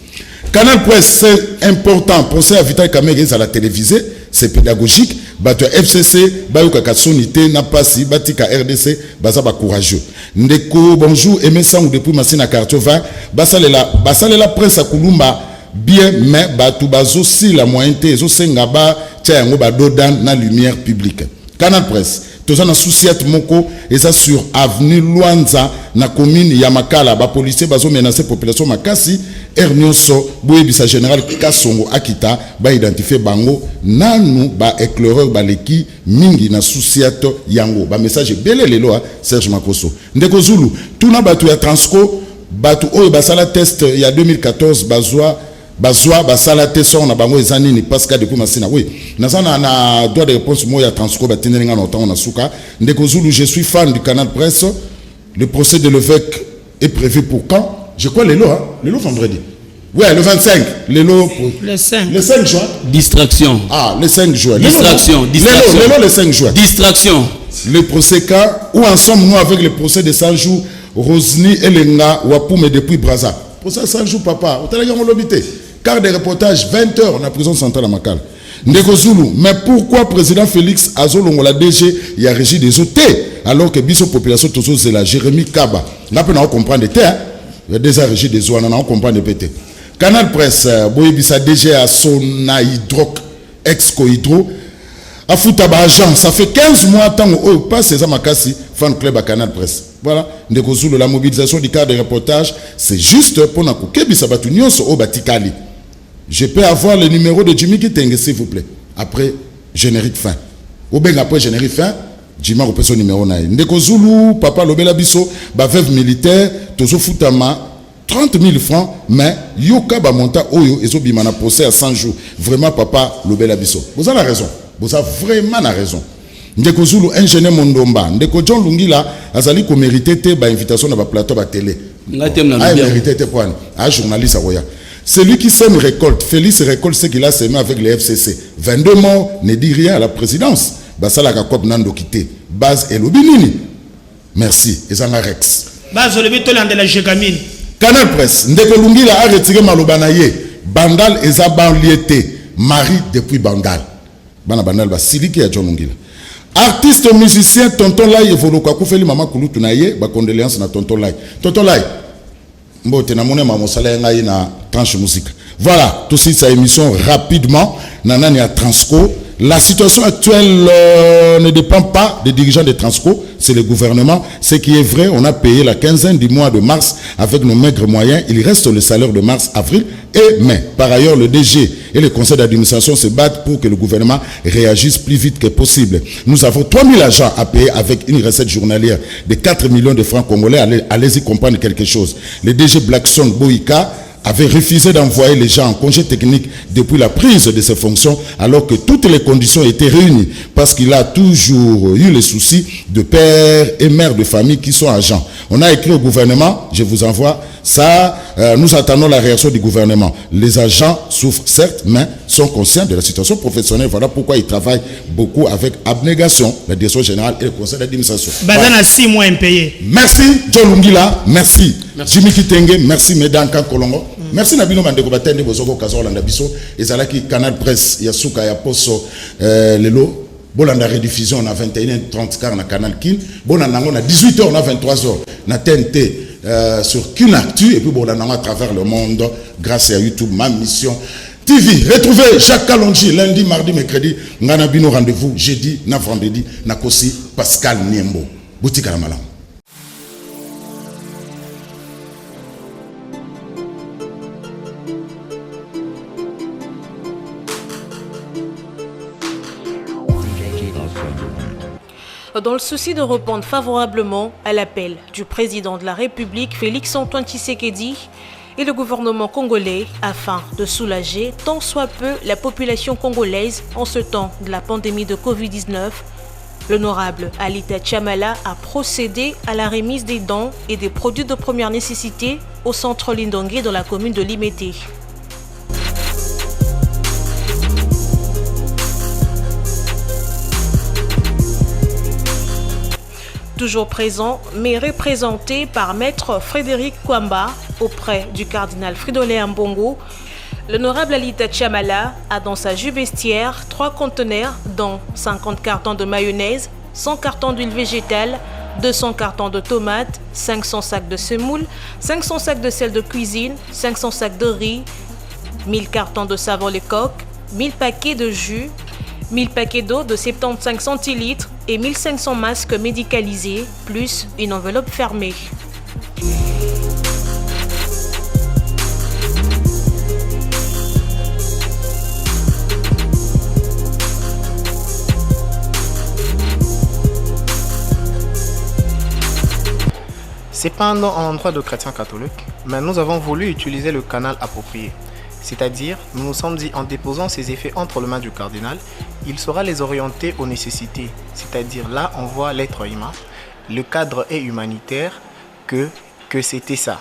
S5: Canal Presse, c'est important. Procès à Vital Kamerhe à la télévisée, c'est pédagogique. Bato FCC, Bayuka Katsonité, Napasi, Batika RDC, Bazaba courageux. Ndeko, bonjour, Aimé Sang depuis Massina Cartova, Basalela Presse à Kulumba, bien, mais Batou Bazo si la moyenté, Zo Sengaba, Tiango Badodan, na lumière publique. Canal Presse, tous en associate Moko, et ça sur avenue Luanza, na commune Yamakala, ba policier bazo menacer population Makasi, Ernioso, Bouyebisa général Kassongo Akita, ba identifier bango, nanu ba éclaireur ba leki mingi na associate yango, ba message belé lelo Serge Makoso. Ndeko Zulu, tout na batu ya Transco, batu oyo basala test il y a 2014 bazwa basala te son na bango ezanini parce que depuis masina oui nazana na droit de réponse moya Transco batindelinga na temps na suka. Ndeko Zulu, je suis fan du Canal Presse. Le procès de l'évêque est prévu pour quand? Je crois le vendredi. Ouais, le 25.
S3: Le 5.
S5: Le 5 juin.
S2: Distraction.
S5: Ah, le 5 juin.
S2: Distraction.
S5: Le 5 juin.
S2: Distraction.
S5: Le procès cas, où en sommes-nous avec le procès de 100 jours, Rosny Elenga, Wapoume depuis Braza. Procès de 100 jours, papa. Au télégramme, on l'obité. Car des reportages, 20 heures, la prison centrale à Makal. Ndeko Zulu, mais pourquoi président Félix Azolongo la DG y a régi des OT alors que Biso population toujours c'est la Jérémy Kaba. Là on comprend des terres, il y a déjà régi des OT, on comprend des PT. Canal Presse, Boyebisa DG à Sona Hydroc, ex-Cohydro, à Foutaba agent, ça fait 15 mois tant où passe ces Amakasi, fan club à Canal Presse. Voilà, Ndeko Zulu, la mobilisation du cadre de reportage, c'est juste pour Nakou Kebisa Batunion au Batikali. Je peux avoir le numéro de Jimmy Kitenge, s'il vous plaît. Après, générique fin. Ou bien après générique fin, Jimmy a son numéro. Ndeko Zulu, papa Lobela Bisso, veuve militaire, Tozo Futama, 30 000 francs, mais Yoka Bamonta Oyo, et Zobimana procès à 100 jours. Vraiment, papa Lobela Bisso. Vous avez la raison. Vous avez vraiment la raison. Ndeko Zulu, ingénieur Mondomba. Ndeko John Lungila, Azali ko mérité te ba invitation na ba plateau ba télé. Mérité te point. Ah, journaliste Aroya. Celui qui sème récolte, Félix récolte ce qu'il a semé avec les FCC. 22 morts ne dit rien à la présidence. Basala Kakop Nando quitté. Base et Lobinini. Merci. Et ça Rex.
S3: Base de la Jégamine.
S5: Canal Presse. Ndeko Lungila a retiré Malobanaye. Bandal et Zabanliété. Marie depuis Bandal. Bandal va siliki à John Lungila. Artiste musicien Tonton Lai et Volo Kakoufeli Mama Kouloutou Naye. Ba condoléances na Tonton Lai. Tonton Lai. Na tranche musique. Voilà, tout de suite sa émission rapidement. Nanani à Transco. La situation actuelle ne dépend pas des dirigeants de Transco, c'est le gouvernement. Ce qui est vrai, on a payé la quinzaine du mois de mars avec nos maigres moyens. Il reste le salaire de mars, avril et mai. Par ailleurs, le DG et le conseil d'administration se battent pour que le gouvernement réagisse plus vite que possible. Nous avons 3000 agents à payer avec une recette journalière de 4 millions de francs congolais. Allez-y comprendre quelque chose. Le DG Blackson Boïka avait refusé d'envoyer les gens en congé technique depuis la prise de ses fonctions alors que toutes les conditions étaient réunies parce qu'il a toujours eu les soucis de pères et mères de famille qui sont agents. On a écrit au gouvernement, je vous envoie ça, nous attendons la réaction du gouvernement. Les agents souffrent certes, mais sont conscients de la situation professionnelle. Voilà pourquoi ils travaillent beaucoup avec abnégation, la direction générale et le conseil d'administration.
S3: Voilà. 6 mois impayés.
S5: Merci John Lungila, merci Jimmy Kitenge, merci Mesdames Kolongo. Merci Nabino Mandeko Batende Bozoko Kazorlanda Biso ezalaki Canal Presse ya suka ya poso lelo bolanda rediffusion na 21h30 car na Canal Kin bolanda na 18h na 23h na TNT sur Kin Actu et puis bolanda à travers le monde grâce à YouTube ma mission TV. Retrouvez Jacques Kalonji lundi, mardi, mercredi. Ngana Bino rendez-vous jeudi na vendredi na Kosi Pascal Niembo. Boutique à la malam.
S6: Dans le souci de répondre favorablement à l'appel du président de la République, Félix-Antoine Tshisekedi, et le gouvernement congolais afin de soulager tant soit peu la population congolaise en ce temps de la pandémie de Covid-19, l'honorable Alita Chamala a procédé à la remise des dons et des produits de première nécessité au centre Lindongué dans la commune de Limete. Toujours présent, mais représenté par Maître Frédéric Kwamba auprès du cardinal Fridolin Ambongo, l'honorable Alita Chamala a dans sa jupe vestiaire 3 conteneurs dont 50 cartons de mayonnaise, 100 cartons d'huile végétale, 200 cartons de tomates, 500 sacs de semoule, 500 sacs de sel de cuisine, 500 sacs de riz, 1000 cartons de savon Lecoq, 1000 paquets de jus, 1000 paquets d'eau de 75 centilitres et 1500 masques médicalisés, plus une enveloppe fermée.
S7: C'est pas un endroit de chrétiens catholiques, mais nous avons voulu utiliser le canal approprié. C'est-à-dire, nous nous sommes dit en déposant ces effets entre les mains du cardinal, il saura les orienter aux nécessités. C'est-à-dire, là, on voit l'être humain. Le cadre est humanitaire, que c'était ça.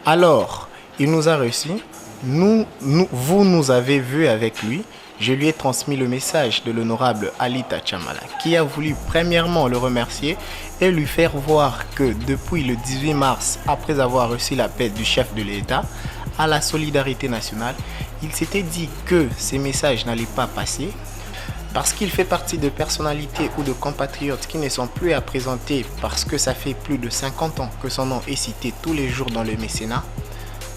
S7: Alors, il nous a reçus. Vous nous avez vus avec lui. Je lui ai transmis le message de l'honorable Alita Chamala, qui a voulu premièrement le remercier et lui faire voir que depuis le 18 mars, après avoir reçu l'appel du chef de l'État à la solidarité nationale, il s'était dit que ces messages n'allaient pas passer parce qu'il fait partie de personnalités ou de compatriotes qui ne sont plus à présenter parce que ça fait plus de 50 ans que son nom est cité tous les jours dans le mécénat.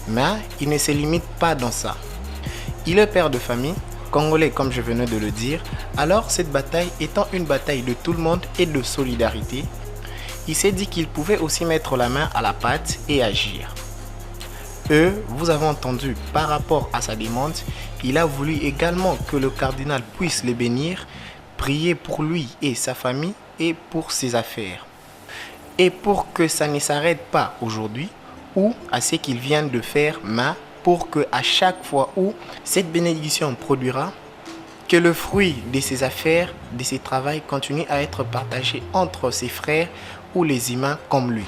S7: Mais il ne se limite pas dans ça. Il est père de famille, congolais comme je venais de le dire, alors cette bataille étant une bataille de tout le monde et de solidarité, il s'est dit qu'il pouvait aussi mettre la main à la pâte et agir. Vous avez entendu par rapport à sa demande, il a voulu également que le cardinal puisse le bénir, prier pour lui et sa famille et pour ses affaires. Et pour que ça ne s'arrête pas aujourd'hui ou à ce qu'il vient de faire, mais pour que à chaque fois où cette bénédiction produira, que le fruit de ses affaires, de ses travaux continue à être partagé entre ses frères ou les humains comme lui.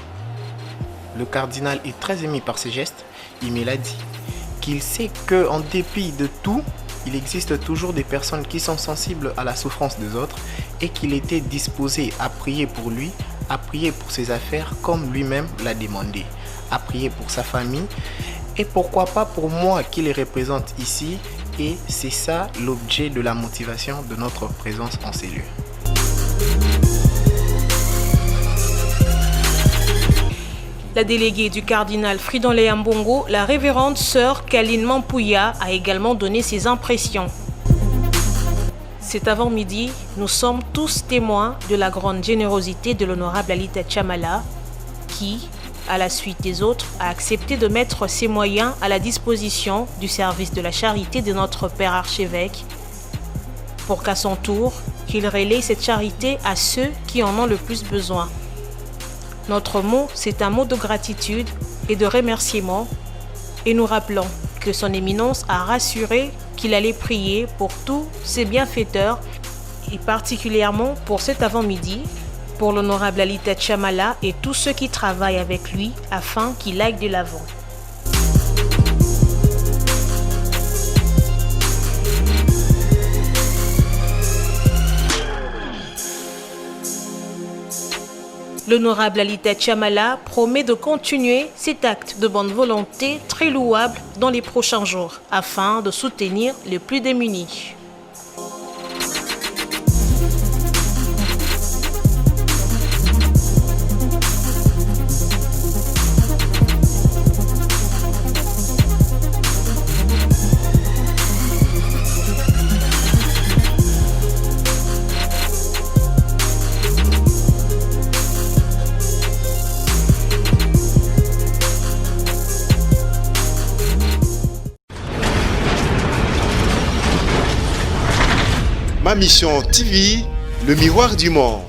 S7: Le cardinal est très ému par ces gestes. Il me l'a dit qu'il sait qu'en dépit de tout, il existe toujours des personnes qui sont sensibles à la souffrance des autres et qu'il était disposé à prier pour lui, à prier pour ses affaires comme lui-même l'a demandé, à prier pour sa famille et pourquoi pas pour moi qui les représente ici. Et c'est ça l'objet de la motivation de notre présence en ces lieux.
S6: La déléguée du cardinal Fridolin Ambongo, la révérende sœur Kaline Mampouya, a également donné ses impressions. Cet avant-midi, nous sommes tous témoins de la grande générosité de l'honorable Alita Chamala, qui, à la suite des autres, a accepté de mettre ses moyens à la disposition du service de la charité de notre Père archevêque, pour qu'à son tour, qu'il relaie cette charité à ceux qui en ont le plus besoin. Notre mot, c'est un mot de gratitude et de remerciement, et nous rappelons que son éminence a rassuré qu'il allait prier pour tous ses bienfaiteurs, et particulièrement pour cet avant-midi, pour l'honorable Alita Chamala et tous ceux qui travaillent avec lui afin qu'il aille de l'avant. L'honorable Alita Chamala promet de continuer cet acte de bonne volonté très louable dans les prochains jours afin de soutenir les plus démunis.
S1: Ma Mission TV, Le miroir du monde.